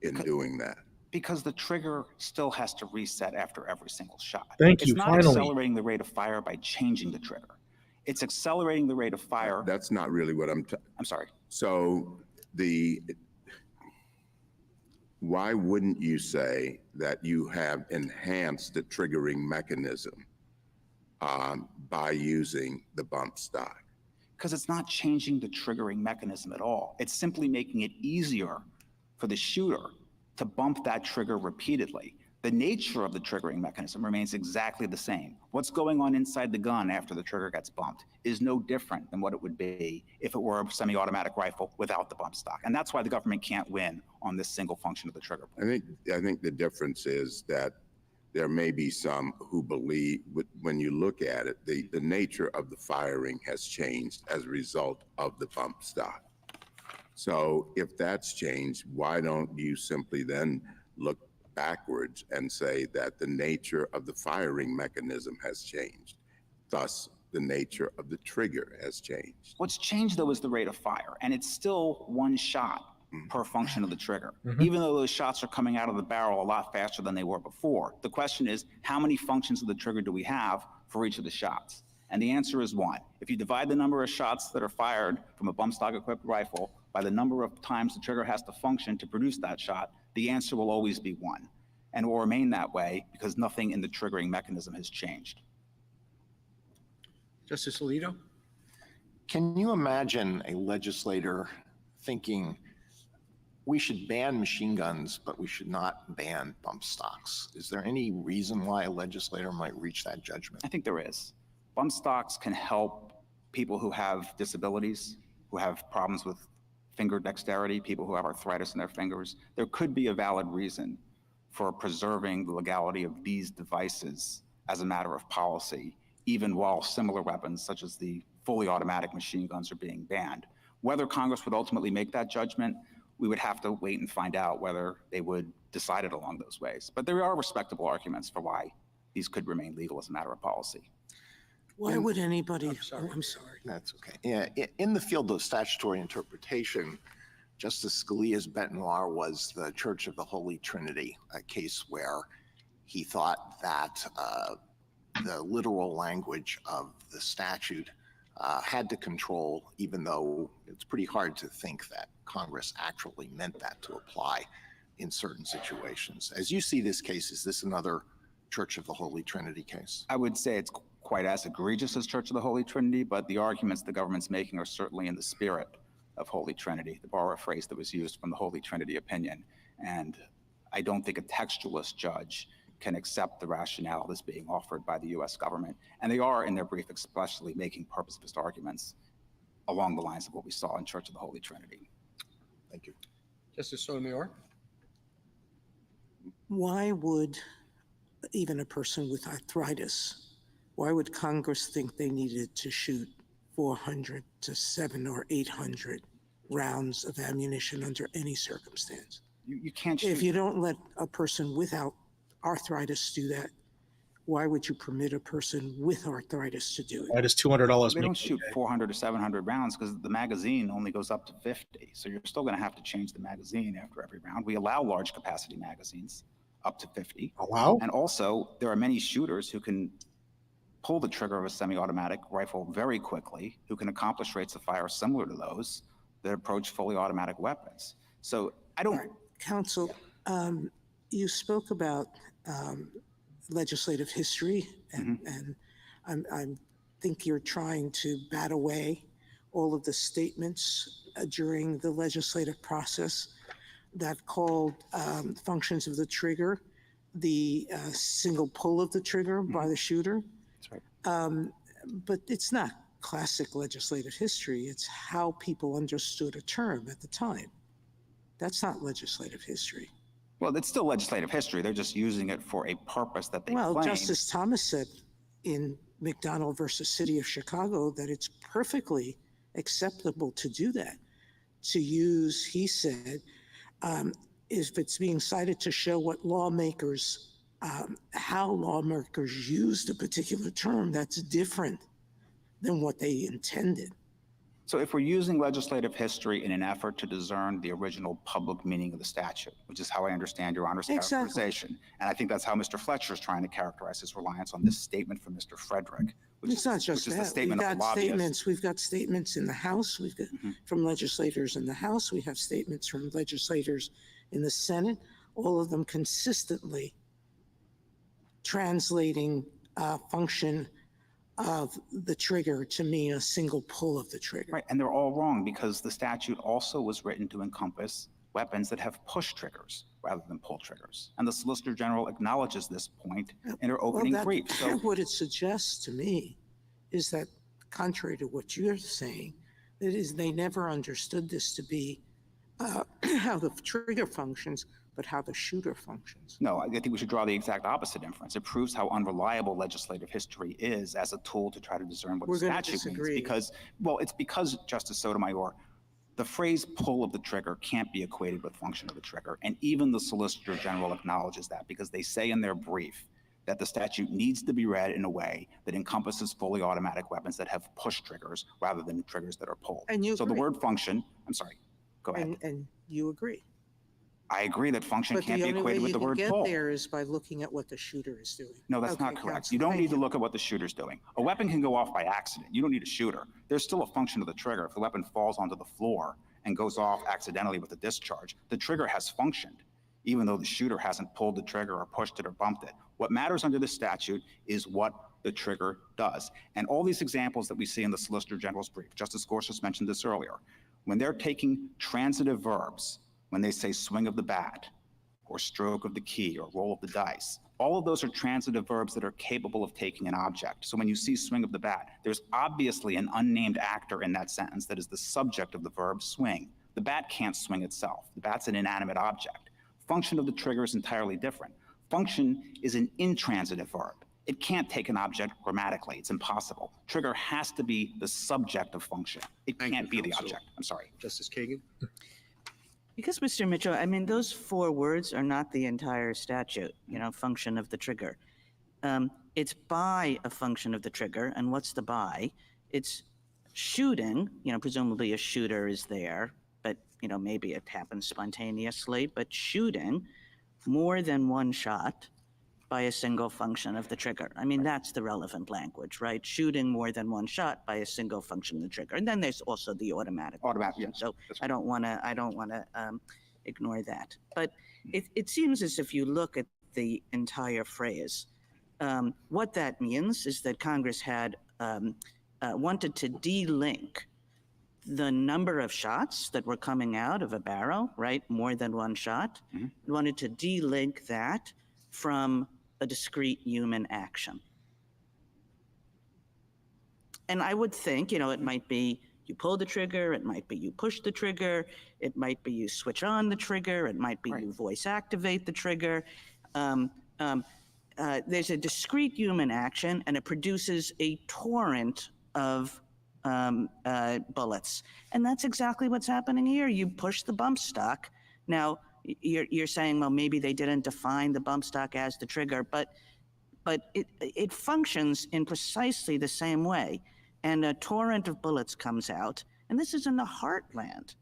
in doing that?
Because the trigger still has to reset after every single shot.
Thank you.
It's not
Finally.
accelerating the rate of fire by changing the trigger. It's accelerating the rate of fire.
That's not really what I'm
sorry.
So why wouldn't you say that you have enhanced the triggering mechanism by using the bump stock?
Because it's not changing the triggering mechanism at all. It's simply making it easier for the shooter to bump that trigger repeatedly. The nature of the triggering mechanism remains exactly the same. What's going on inside the gun after the trigger gets bumped is no different than what it would be if it were a semi-automatic rifle without the bump stock. And that's why the government can't win on this single function of the trigger point.
I think the difference is that there may be some who believe, when you look at it, the nature of the firing has changed as a result of the bump stock. So if that's changed, why don't you simply then look backwards and say that the nature of the firing mechanism has changed, thus the nature of the trigger has changed?
What's changed, though, is the rate of fire, and it's still one shot per function of the trigger, even though those shots are coming out of the barrel a lot faster than they were before. The question is, how many functions of the trigger do we have for each of the shots? And the answer is 1. If you divide the number of shots that are fired from a bump stock equipped rifle by the number of times the trigger has to function to produce that shot, the answer will always be 1. And it will remain that way because nothing in the triggering mechanism has changed.
Justice Alito?
Can you imagine a legislator thinking we should ban machine guns, but we should not ban bump stocks? Is there any reason why a legislator might reach that judgment?
I think there is. Bump stocks can help people who have disabilities, who have problems with finger dexterity, people who have arthritis in their fingers. There could be a valid reason for preserving the legality of these devices as a matter of policy, even while similar weapons such as the fully automatic machine guns are being banned. Whether Congress would ultimately make that judgment, we would have to wait and find out whether they would decide it along those ways. But there are respectable arguments for why these could remain legal as a matter of policy.
Why would anybody?
I'm
sorry.
That's okay. Yeah, in the field of statutory interpretation, Justice Scalia's bête noire was the Church of the Holy Trinity, a case where he thought that the literal language of the statute had to control, even though it's pretty hard to think that Congress actually meant that to apply in certain situations. As you see this case, is this another Church of the Holy Trinity case?
I would say it's quite as egregious as Church of the Holy Trinity, but the arguments the government's making are certainly in the spirit of Holy Trinity, to borrow a phrase that was used from the Holy Trinity opinion. And I don't think a textualist judge can accept the rationale that's being offered by the U.S. government. And they are, in their brief, especially making purpose-based arguments along the lines of what we saw in Church of the Holy Trinity.
Thank you.
Justice Sotomayor?
Why would even a person with arthritis, why would Congress think they needed to shoot 400 to 700 or 800 rounds of ammunition under any circumstance?
You can't shoot.
If you don't let a person without arthritis do that, why would you permit a person with arthritis to do it?
Why does $200
They don't shoot 400 or 700 rounds because the magazine only goes up to 50. So you're still going to have to change the magazine after every round. We allow large capacity magazines up to 50.
Allow?
And also, there are many shooters who can pull the trigger of a semi-automatic rifle very quickly, who can accomplish rates of fire similar to those that approach fully automatic weapons. So I don't...
Right. Counsel, you spoke about legislative history, and I think you're trying to bat away all of the statements during the legislative process that called functions of the trigger the single pull of the trigger by the shooter.
That's right.
But it's not classic legislative history. It's how people understood a term at the time. That's not legislative history.
Well, it's still legislative history. They're just using it for a purpose that they
Well,
claim.
Justice Thomas said in McDonald versus City of Chicago that it's perfectly acceptable to do that. To use, he said, if it's being cited to show what lawmakers, how lawmakers used a particular term that's different than what they intended.
So if we're using legislative history in an effort to discern the original public meaning of the statute, which is how I understand Your Honor's characterization, and I think that's how Mr. Fletcher is trying to characterize his reliance on this statement from Mr. Frederick, which
It's not just
which is
that.
the statement of the lobbyist.
We've got statements in the House. We've got from legislators in the House. We have statements from legislators in the Senate. All of them consistently translating function of the trigger to mean a single pull of the trigger.
Right, and they're all wrong because the statute also was written to encompass weapons that have push triggers rather than pull triggers. And the Solicitor General acknowledges this point in her opening brief. So
what it suggests to me is that, contrary to what you're saying, that is, they never understood this to be how the trigger functions, but how the shooter functions.
no, I think we should draw the exact opposite inference. It proves how unreliable legislative history is as a tool to try to discern what
We're
the
gonna
statute means.
disagree.
Because, well, it's because, Justice Sotomayor, the phrase pull of the trigger can't be equated with function of the trigger. And even the Solicitor General acknowledges that because they say in their brief that the statute needs to be read in a way that encompasses fully automatic weapons that have push triggers rather than triggers that are pulled.
And you
So the
agree.
word function, I'm sorry, go ahead.
And you agree.
I agree that function
But
can't
the
be
only way
equated
you
with the
can
word
get
pull.
there is by looking at what the shooter is doing.
No, that's
Okay,
not correct.
Counsel,
You don't
thank
need to look at what the shooter's doing. A weapon can go off by accident. You don't need a shooter. There's still a function of the trigger. If the weapon falls onto the floor and goes off accidentally with a discharge, the trigger has functioned, even though the shooter hasn't pulled the trigger or pushed it or bumped it. What matters under the statute is what the trigger does. And all these examples that we see in the Solicitor General's brief, Justice Gorsuch mentioned this earlier, when they're taking transitive verbs, when they say swing of the bat, or stroke of the key, or roll of the dice. All of those are transitive verbs that are capable of taking an object. So when you see swing of the bat, there's obviously an unnamed actor in that sentence that is the subject of the verb swing. The bat can't swing itself. The bat's an inanimate object. Function of the trigger is entirely different. Function is an intransitive verb. It can't take an object grammatically. It's impossible. Trigger has to be the subject of function. It can't be the object. I'm sorry.
Justice Kagan?
Because, Mr. Mitchell, I mean, those 4 words are not the entire statute, function of the trigger. It's by a function of the trigger, and what's the by? It's shooting, presumably a shooter is there, but, maybe it happens spontaneously, but shooting more than one shot by a single function of the trigger. I mean, that's the relevant language, right? Shooting more than one shot by a single function of the trigger. And then there's also the automatic.
Automatic, yes.
So I don't want to ignore that. But it seems as if you look at the entire phrase, what that means is that Congress had wanted to de-link the number of shots that were coming out of a barrel, right? More than one shot. Wanted to de-link that from a discrete human action. And I would think, it might be you pull the trigger, it might be you push the trigger, it might be you switch on the trigger, it might be you voice activate the trigger. There's a discrete human action and it produces a torrent of bullets. And that's exactly what's happening here. You push the bump stock. Now, you're saying, well, maybe they didn't define the bump stock as the trigger, but it functions in precisely the same way. And a torrent of bullets comes out. And this is in the heartland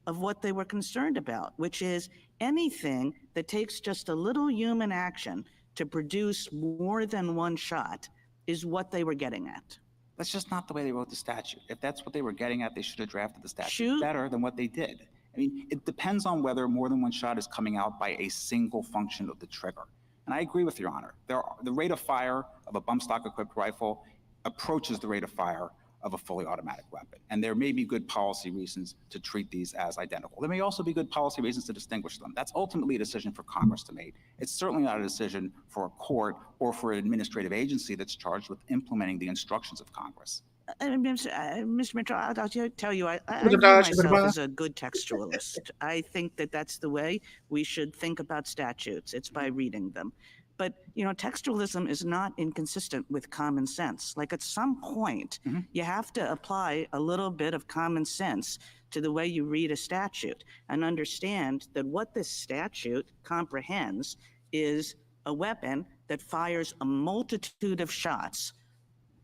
of what they were concerned about, which is anything that takes just a little human action to produce more than one shot is what they were getting at.
That's just not the way they wrote the statute. If that's what they were getting at, they should have drafted the statute better than what they did. I mean, it depends on whether more than one shot is coming out by a single function of the trigger. And I agree with Your Honor. The rate of fire of a bump stock equipped rifle approaches the rate of fire of a fully automatic weapon. And there may be good policy reasons to treat these as identical. There may also be good policy reasons to distinguish them. That's ultimately a decision for Congress to make. It's certainly not a decision for a court or for an administrative agency that's charged with implementing the instructions of Congress.
Mr. Mitchell, I'll tell you, I view myself as a good textualist. I think that that's the way we should think about statutes. It's by reading them. But, textualism is not inconsistent with common sense. Like at some point, you have to apply a little bit of common sense to the way you read a statute and understand that what this statute comprehends is a weapon that fires a multitude of shots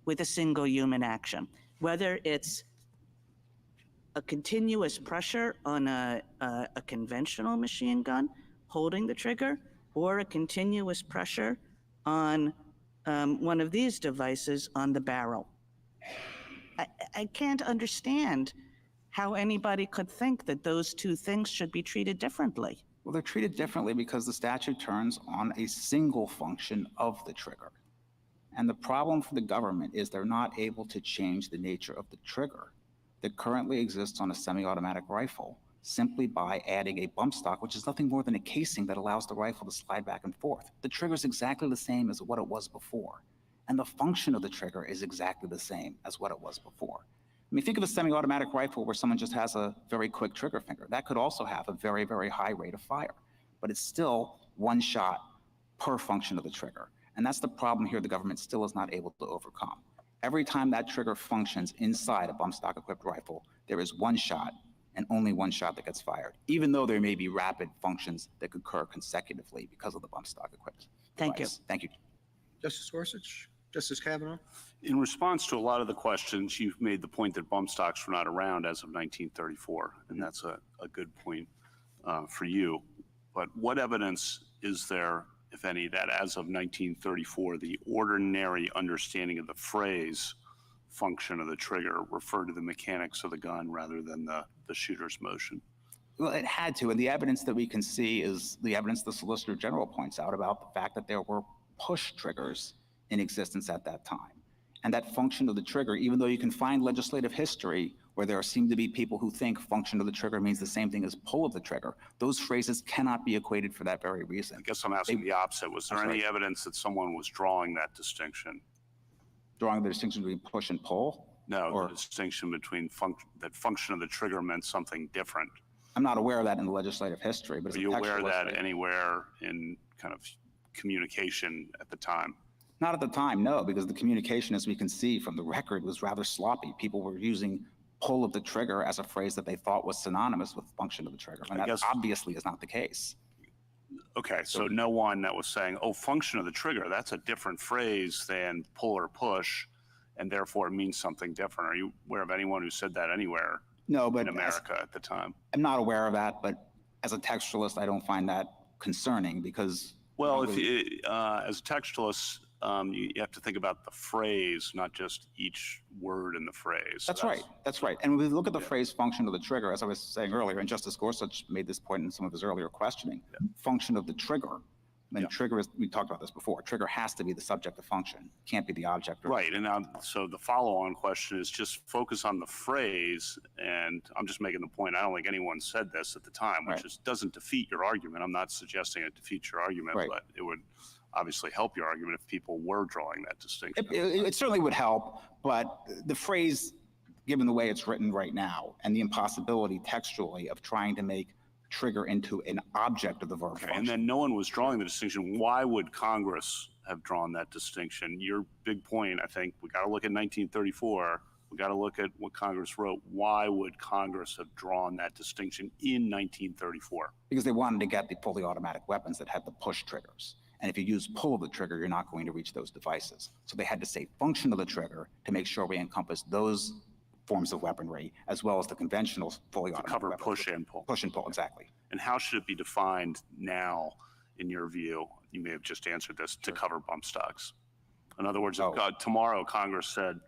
with a single human action, whether it's a continuous pressure on a conventional machine gun holding the trigger, or a continuous pressure on one of these devices on the barrel. I can't understand how anybody could think that those two things should be treated differently.
Well, they're treated differently because the statute turns on a single function of the trigger. And the problem for the government is they're not able to change the nature of the trigger that currently exists on a semi-automatic rifle simply by adding a bump stock, which is nothing more than a casing that allows the rifle to slide back and forth. The trigger is exactly the same as what it was before. And the function of the trigger is exactly the same as what it was before. I mean, think of a semi-automatic rifle where someone just has a very quick trigger finger. That could also have a very, very high rate of fire, but it's still one shot per function of the trigger. And that's the problem here the government still is not able to overcome. Every time that trigger functions inside a bump stock equipped rifle, there is one shot and only one shot that gets fired, even though there may be rapid functions that could occur consecutively because of the bump stock equipped
Thank
device.
you.
Thank you.
Justice Gorsuch, Justice Kavanaugh.
In response to a lot of the questions, you've made the point that bump stocks were not around as of 1934, and that's a good point for you. But what evidence is there, if any, that as of 1934, the ordinary understanding of the phrase function of the trigger referred to the mechanics of the gun rather than the shooter's motion?
Well, it had to, and the evidence that we can see is the evidence the Solicitor General points out about the fact that there were push triggers in existence at that time. And that function of the trigger, even though you can find legislative history where there seem to be people who think function of the trigger means the same thing as pull of the trigger, those phrases cannot be equated for that very reason.
I guess I'm asking the opposite. Was there any evidence that someone was drawing that distinction?
Drawing the distinction between push and pull?
No, the distinction between that function of the trigger meant something different.
I'm not aware of that in the legislative history. But
are you aware of that anywhere in kind of communication at the time?
Not at the time, no, because the communication, as we can see from the record, was rather sloppy. People were using pull of the trigger as a phrase that they thought was synonymous with function of the trigger. And that obviously is not the case.
Okay, so no one that was saying, oh, function of the trigger, that's a different phrase than pull or push, and therefore it means something different. Are you aware of anyone who said that anywhere in America at the time?
I'm not aware of that, but as a textualist, I don't find that concerning because...
Well, as a textualist, you have to think about the phrase, not just each word in the phrase.
That's right. That's right. And when we look at the phrase function of the trigger, as I was saying earlier, and Justice Gorsuch made this point in some of his earlier questioning, function of the trigger. And trigger is, we talked about this before, trigger has to be the subject of function, can't be the object.
Right. And now, so the follow-on question is just focus on the phrase. And I'm just making the point, I don't think anyone said this at the time, which just doesn't defeat your argument. I'm not suggesting it defeats your argument, but it would obviously help your argument if people were drawing that distinction.
It certainly would help, but the phrase, given the way it's written right now, and the impossibility textually of trying to make trigger into an object of the verb function.
And then no one was drawing the distinction. Why would Congress have drawn that distinction? Your big point, I think, we got to look at 1934. We got to look at what Congress wrote. Why would Congress have drawn that distinction in 1934?
Because they wanted to get the fully automatic weapons that had the push triggers. And if you use pull of the trigger, you're not going to reach those devices. So they had to say function of the trigger to make sure we encompass those forms of weaponry, as well as the conventional fully automatic
cover
weapons.
push and pull.
Push and pull, exactly.
And how should it be defined now, in your view? You may have just answered this, to cover bump stocks. In other words, if tomorrow Congress said,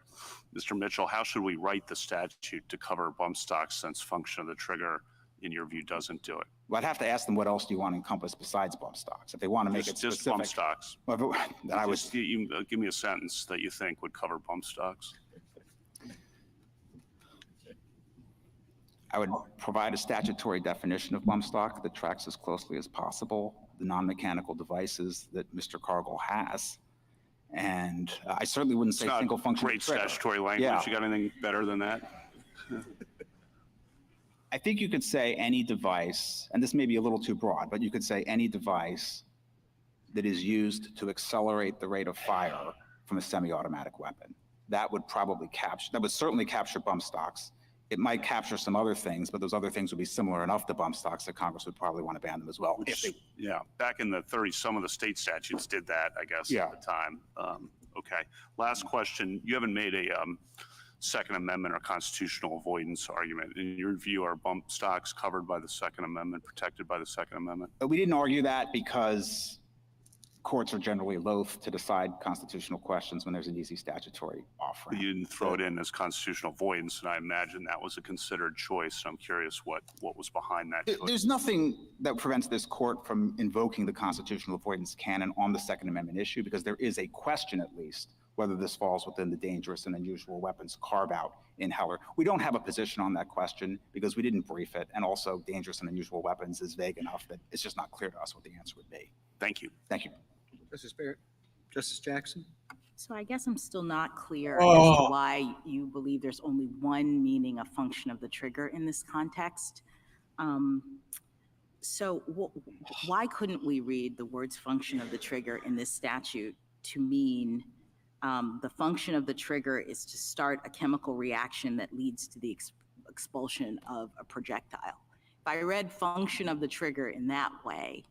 Mr. Mitchell, how should we write the statute to cover bump stocks since function of the trigger, in your view, doesn't do it?
Well, I'd have to ask them what else do you want to encompass besides bump stocks. If they want to make it specific.
Just bump stocks.
Then I would
give me a sentence that you think would cover bump stocks.
I would provide a statutory definition of bump stock that tracks as closely as possible the non-mechanical devices that Mr. Cargill has. And I certainly wouldn't say single function
Great
trigger.
statutory language.
Yeah.
You got anything better than that?
I think you could say any device, and this may be a little too broad, but you could say any device that is used to accelerate the rate of fire from a semi-automatic weapon. That would certainly capture bump stocks. It might capture some other things, but those other things would be similar enough to bump stocks that Congress would probably want to ban them as well.
Yeah, back in the 30s, some of the state statutes did that, I guess,
Yeah.
at the time. Okay, last question. You haven't made a Second Amendment or constitutional avoidance argument. In your view, are bump stocks covered by the Second Amendment, protected by the Second Amendment?
But we didn't argue that because courts are generally loath to decide constitutional questions when there's an easy statutory offering.
You didn't throw it in as constitutional avoidance, and I imagine that was a considered choice. I'm curious what was behind that choice.
There's nothing that prevents this court from invoking the constitutional avoidance canon on the Second Amendment issue, because there is a question, at least, whether this falls within the dangerous and unusual weapons carve-out in Heller. We don't have a position on that question because we didn't brief it, and also dangerous and unusual weapons is vague enough that it's just not clear to us what the answer would be.
Thank you.
Thank you.
Justice Barrett. Justice Jackson.
So I guess I'm still not clear as to why you believe there's only one meaning of function of the trigger in this context. So why couldn't we read the words function of the trigger in this statute to mean the function of the trigger is to start a chemical reaction that leads to the expulsion of a projectile? If I read function of the trigger in that way,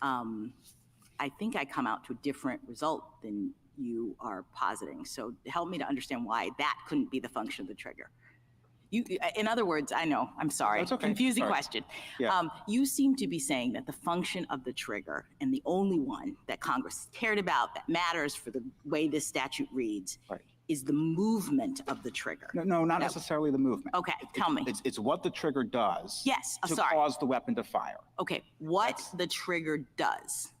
I think I come out to a different result than you are positing. So help me to understand why that couldn't be the function of the trigger. In other words, I know, I'm sorry,
That's okay.
confusing
Sorry.
question.
Yeah.
You seem to be saying that the function of the trigger, and the only one that Congress cared about that matters for the way this statute reads,
Right.
is the movement of the trigger.
No, not necessarily the movement.
Okay, tell me.
It's what the trigger does
Yes,
to
sorry.
cause the weapon to fire.
Okay, what the trigger does.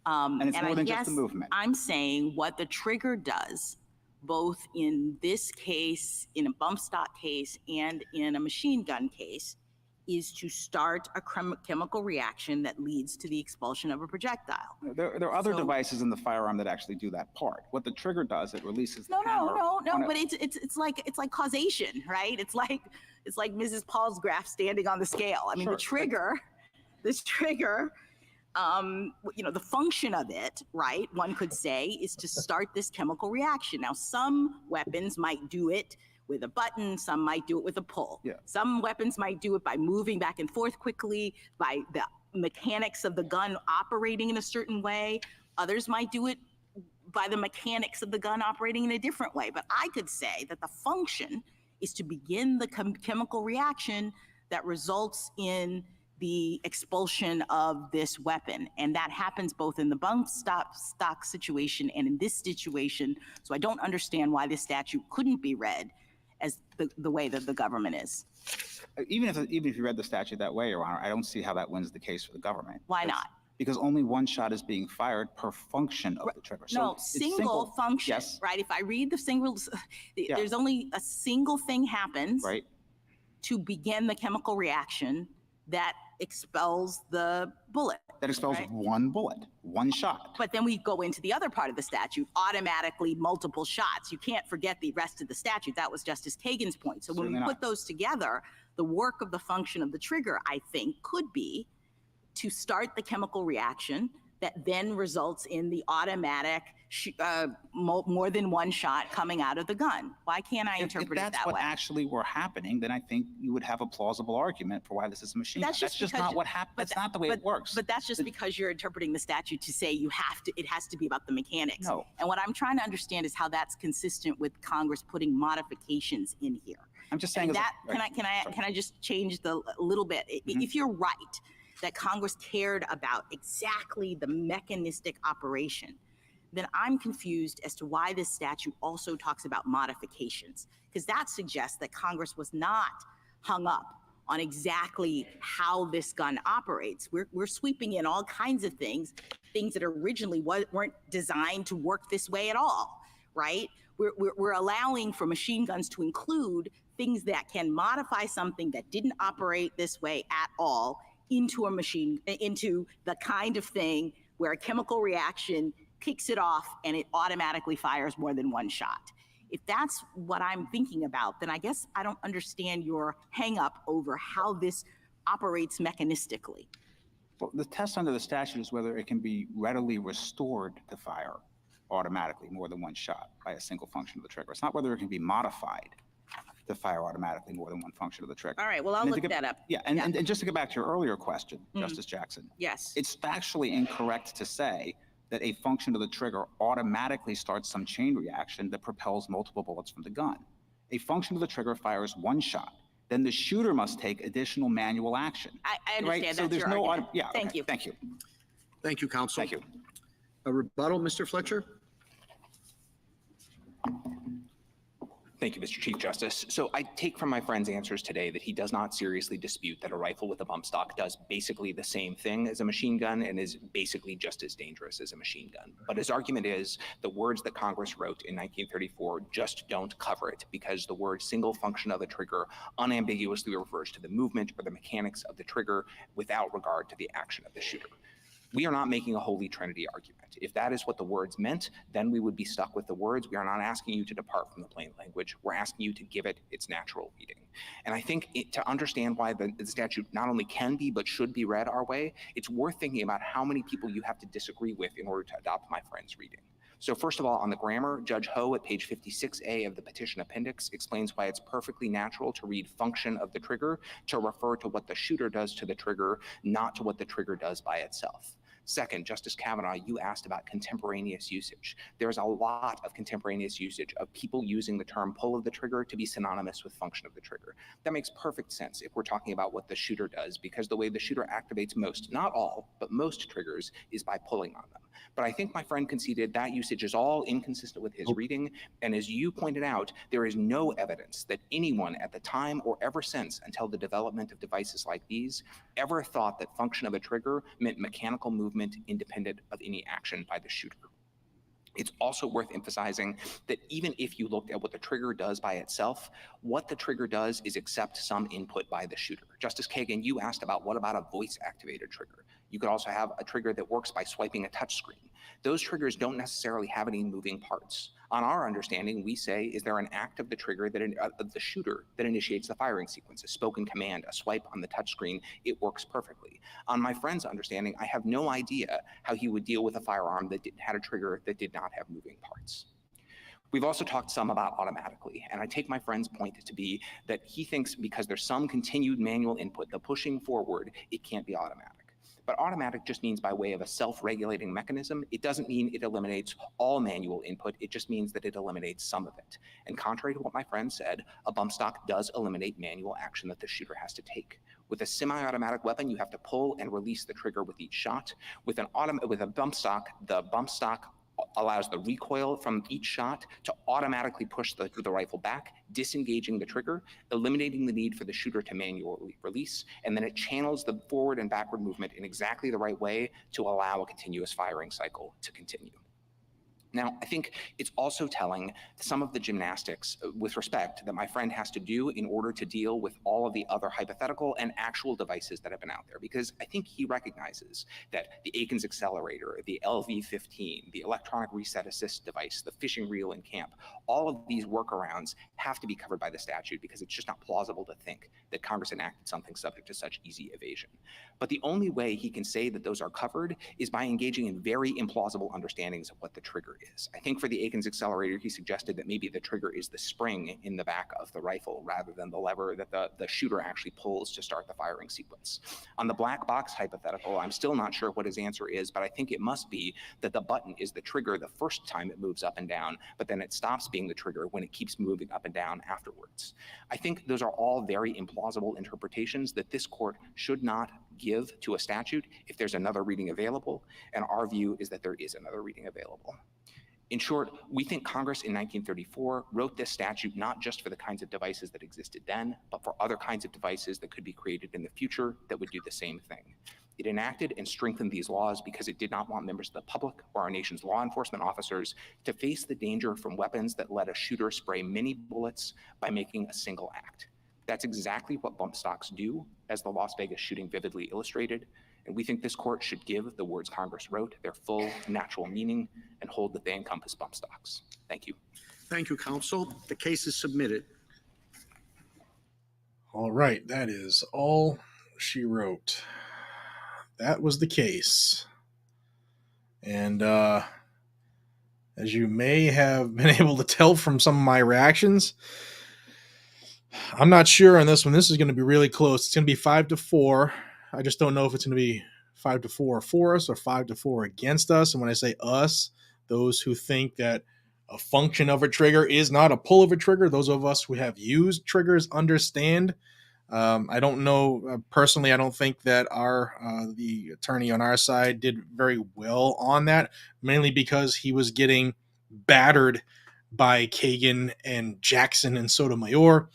And it's more
I
than just
guess
the movement.
I'm saying what the trigger does, both in this case, in a bump stock case, and in a machine gun case, is to start a chemical reaction that leads to the expulsion of a projectile.
There are other
So-
devices in the firearm that actually do that part. What the trigger does, it releases the
No,
hammer on a-
but it's like causation, right? It's like Mrs. Paul's graph standing on the scale. I mean,
Sure.
this trigger, the function of it, right, one could say, is to start this chemical reaction. Now, some weapons might do it with a button, some might do it with a pull.
Yeah.
Some weapons might do it by moving back and forth quickly, by the mechanics of the gun operating in a certain way. Others might do it by the mechanics of the gun operating in a different way. But I could say that the function is to begin the chemical reaction that results in the expulsion of this weapon. And that happens both in the bump stock situation and in this situation. So I don't understand why this statute couldn't be read as the way that the government is.
Even if you read the statute that way, Your Honor, I don't see how that wins the case for the government.
Why not?
Because only one shot is being fired per function of the trigger. So
No,
it's
single function,
yes,
right? If I read the single, there's only a single thing happens
right?
to begin the chemical reaction that expels the bullet.
That expels
right?
one bullet, one shot.
But then we go into the other part of the statute, automatically multiple shots. You can't forget the rest of the statute. That was Justice Kagan's point. So when
Certainly
we
not.
put those together, the work of the function of the trigger, I think, could be to start the chemical reaction that then results in the automatic more than one shot coming out of the gun. Why can't I interpret
if
it
that's
that
what
way?
actually were happening, then I think you would have a plausible argument for why this is a machine gun.
That's just
just
because
not what happened. That's not the way it works.
But that's just because you're interpreting the statute to say it has to be about the mechanics.
No.
And what I'm trying to understand is how that's consistent with Congress putting modifications in here.
I'm just saying.
And that,
right.
can I just change a little bit?
Mm-hmm.
If you're right that Congress cared about exactly the mechanistic operation, then I'm confused as to why this statute also talks about modifications, because that suggests that Congress was not hung up on exactly how this gun operates. We're sweeping in all kinds of things that originally weren't designed to work this way at all, right? We're allowing for machine guns to include things that can modify something that didn't operate this way at all into into the kind of thing where a chemical reaction kicks it off and it automatically fires more than one shot. If that's what I'm thinking about, then I guess I don't understand your hang up over how this operates mechanistically.
Well, the test under the statute is whether it can be readily restored to fire automatically more than one shot by a single function of the trigger. It's not whether it can be modified to fire automatically more than one function of the trigger.
All right, well, I'll look that up.
Yeah, and just to get back to your earlier question, Justice Jackson.
Yes.
It's factually incorrect to say that a function of the trigger automatically starts some chain reaction that propels multiple bullets from the gun. A function of the trigger fires one shot. Then the shooter must take additional manual action.
I understand.
Right? So
that's
there's
your
no
argument.
yeah.
Thank
Okay.
you.
Thank you.
Thank you, counsel.
Thank you.
A rebuttal, Mr. Fletcher?
Thank you, Mr. Chief Justice. So I take from my friend's answers today that he does not seriously dispute that a rifle with a bump stock does basically the same thing as a machine gun and is basically just as dangerous as a machine gun. But his argument is the words that Congress wrote in 1934 just don't cover it because the word single function of the trigger unambiguously refers to the movement or the mechanics of the trigger without regard to the action of the shooter. We are not making a holy trinity argument. If that is what the words meant, then we would be stuck with the words. We are not asking you to depart from the plain language. We're asking you to give it its natural reading. And I think to understand why the statute not only can be, but should be read our way, it's worth thinking about how many people you have to disagree with in order to adopt my friend's reading. So first of all, on the grammar, Judge Ho at page 56A of the petition appendix explains why it's perfectly natural to read function of the trigger to refer to what the shooter does to the trigger, not to what the trigger does by itself. Second, Justice Kavanaugh, you asked about contemporaneous usage. There's a lot of contemporaneous usage of people using the term pull of the trigger to be synonymous with function of the trigger. That makes perfect sense if we're talking about what the shooter does, because the way the shooter activates most, not all, but most triggers is by pulling on them. But I think my friend conceded that usage is all inconsistent with his reading. And as you pointed out, there is no evidence that anyone at the time or ever since until the development of devices like these ever thought that function of a trigger meant mechanical movement independent of any action by the shooter. It's also worth emphasizing that even if you looked at what the trigger does by itself, what the trigger does is accept some input by the shooter. Justice Kagan, you asked about what about a voice-activated trigger? You could also have a trigger that works by swiping a touch screen. Those triggers don't necessarily have any moving parts. On our understanding, we say, is there an act of the trigger, of the shooter, that initiates the firing sequence, a spoken command, a swipe on the touchscreen? It works perfectly. On my friend's understanding, I have no idea how he would deal with a firearm that had a trigger that did not have moving parts. We've also talked some about automatically, and I take my friend's point to be that he thinks because there's some continued manual input, the pushing forward, it can't be automatic. But automatic just means by way of a self-regulating mechanism. It doesn't mean it eliminates all manual input. It just means that it eliminates some of it. And contrary to what my friend said, a bump stock does eliminate manual action that the shooter has to take. With a semi-automatic weapon, you have to pull and release the trigger with each shot. With a bump stock, the bump stock allows the recoil from each shot to automatically push the rifle back, disengaging the trigger, eliminating the need for the shooter to manually release, and then it channels the forward and backward movement in exactly the right way to allow a continuous firing cycle to continue. Now, I think it's also telling some of the gymnastics with respect that my friend has to do in order to deal with all of the other hypothetical and actual devices that have been out there, because I think he recognizes that the Aikens accelerator, the LV-15, the electronic reset assist device, the fishing reel in camp, all of these workarounds have to be covered by the statute because it's just not plausible to think that Congress enacted something subject to such easy evasion. But the only way he can say that those are covered is by engaging in very implausible understandings of what the trigger is. I think for the Aikens accelerator, he suggested that maybe the trigger is the spring in the back of the rifle rather than the lever that the shooter actually pulls to start the firing sequence. On the black box hypothetical, I'm still not sure what his answer is, but I think it must be that the button is the trigger the first time it moves up and down, but then it stops being the trigger when it keeps moving up and down afterwards. I think those are all very implausible interpretations that this court should not give to a statute if there's another reading available, and our view is that there is another reading available. In short, we think Congress in 1934 wrote this statute not just for the kinds of devices that existed then, but for other kinds of devices that could be created in the future that would do the same thing. It enacted and strengthened these laws because it did not want members of the public or our nation's law enforcement officers to face the danger from weapons that let a shooter spray many bullets by making a single act. That's exactly what bump stocks do, as the Las Vegas shooting vividly illustrated. And we think this court should give the words Congress wrote their full natural meaning and hold that they encompass bump stocks. Thank you.
Thank you, counsel. The case is submitted.
All right, that is all she wrote. That was the case. And as you may have been able to tell from some of my reactions, I'm not sure on this one. This is going to be really close. It's going to be 5-4. I just don't know if it's going to be 5-4 for us or 5-4 against us. And when I say us, those who think that a function of a trigger is not a pull of a trigger, those of us who have used triggers understand. I don't know personally. I don't think that the attorney on our side did very well on that, mainly because he was getting battered by Kagan and Jackson and Sotomayor.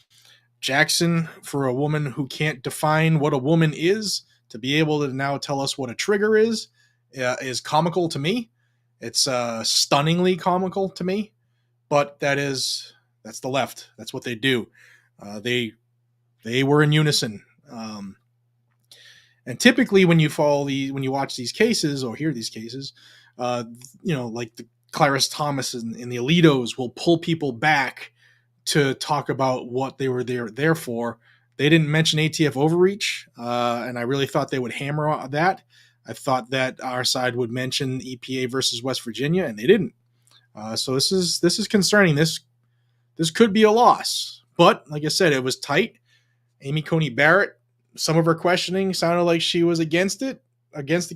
Jackson, for a woman who can't define what a woman is, to be able to now tell us what a trigger is comical to me. It's stunningly comical to me, but that's the left. That's what they do. They were in unison. And typically when you watch these cases or hear these cases, like the Clarence Thomas and the Alitos will pull people back to talk about what they were there for. They didn't mention ATF overreach, and I really thought they would hammer on that. I thought that our side would mention EPA versus West Virginia, and they didn't. So this is concerning. This could be a loss, but like I said, it was tight. Amy Coney Barrett, some of her questioning sounded like she was against the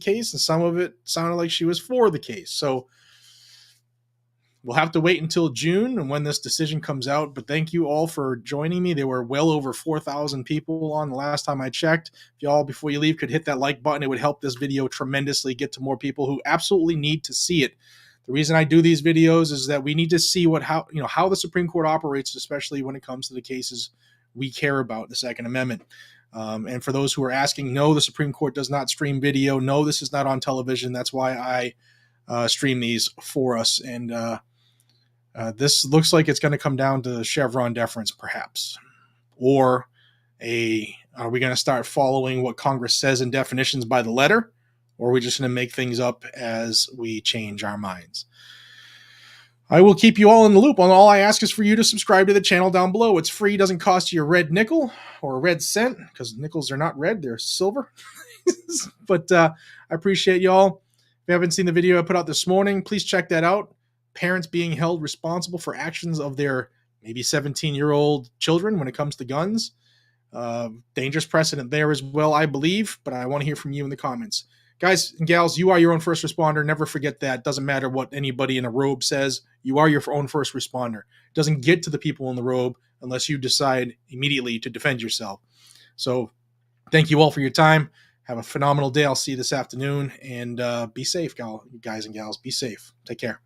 case, and some of it sounded like she was for the case. So we'll have to wait until June and when this decision comes out. But thank you all for joining me. There were well over 4,000 people on the last time I checked. If y'all, before you leave, could hit that like button, it would help this video tremendously get to more people who absolutely need to see it. The reason I do these videos is that we need to see how the Supreme Court operates, especially when it comes to the cases we care about, the Second Amendment. And for those who are asking, no, the Supreme Court does not stream video. No, this is not on television. That's why I stream these for us. And this looks like it's going to come down to Chevron deference, perhaps. Or are we going to start following what Congress says in definitions by the letter? Or are we just going to make things up as we change our minds? I will keep you all in the loop. All I ask is for you to subscribe to the channel down below. It's free, doesn't cost you a red nickel or a red cent, because nickels are not red, they're silver. But I appreciate y'all. If you haven't seen the video I put out this morning, please check that out. Parents being held responsible for actions of their maybe 17-year-old children when it comes to guns. Dangerous precedent there as well, I believe, but I want to hear from you in the comments. Guys and gals, you are your own first responder. Never forget that. Doesn't matter what anybody in a robe says. You are your own first responder. It doesn't get to the people in the robe unless you decide immediately to defend yourself. So thank you all for your time. Have a phenomenal day. I'll see you this afternoon. And be safe, guys and gals. Be safe. Take care.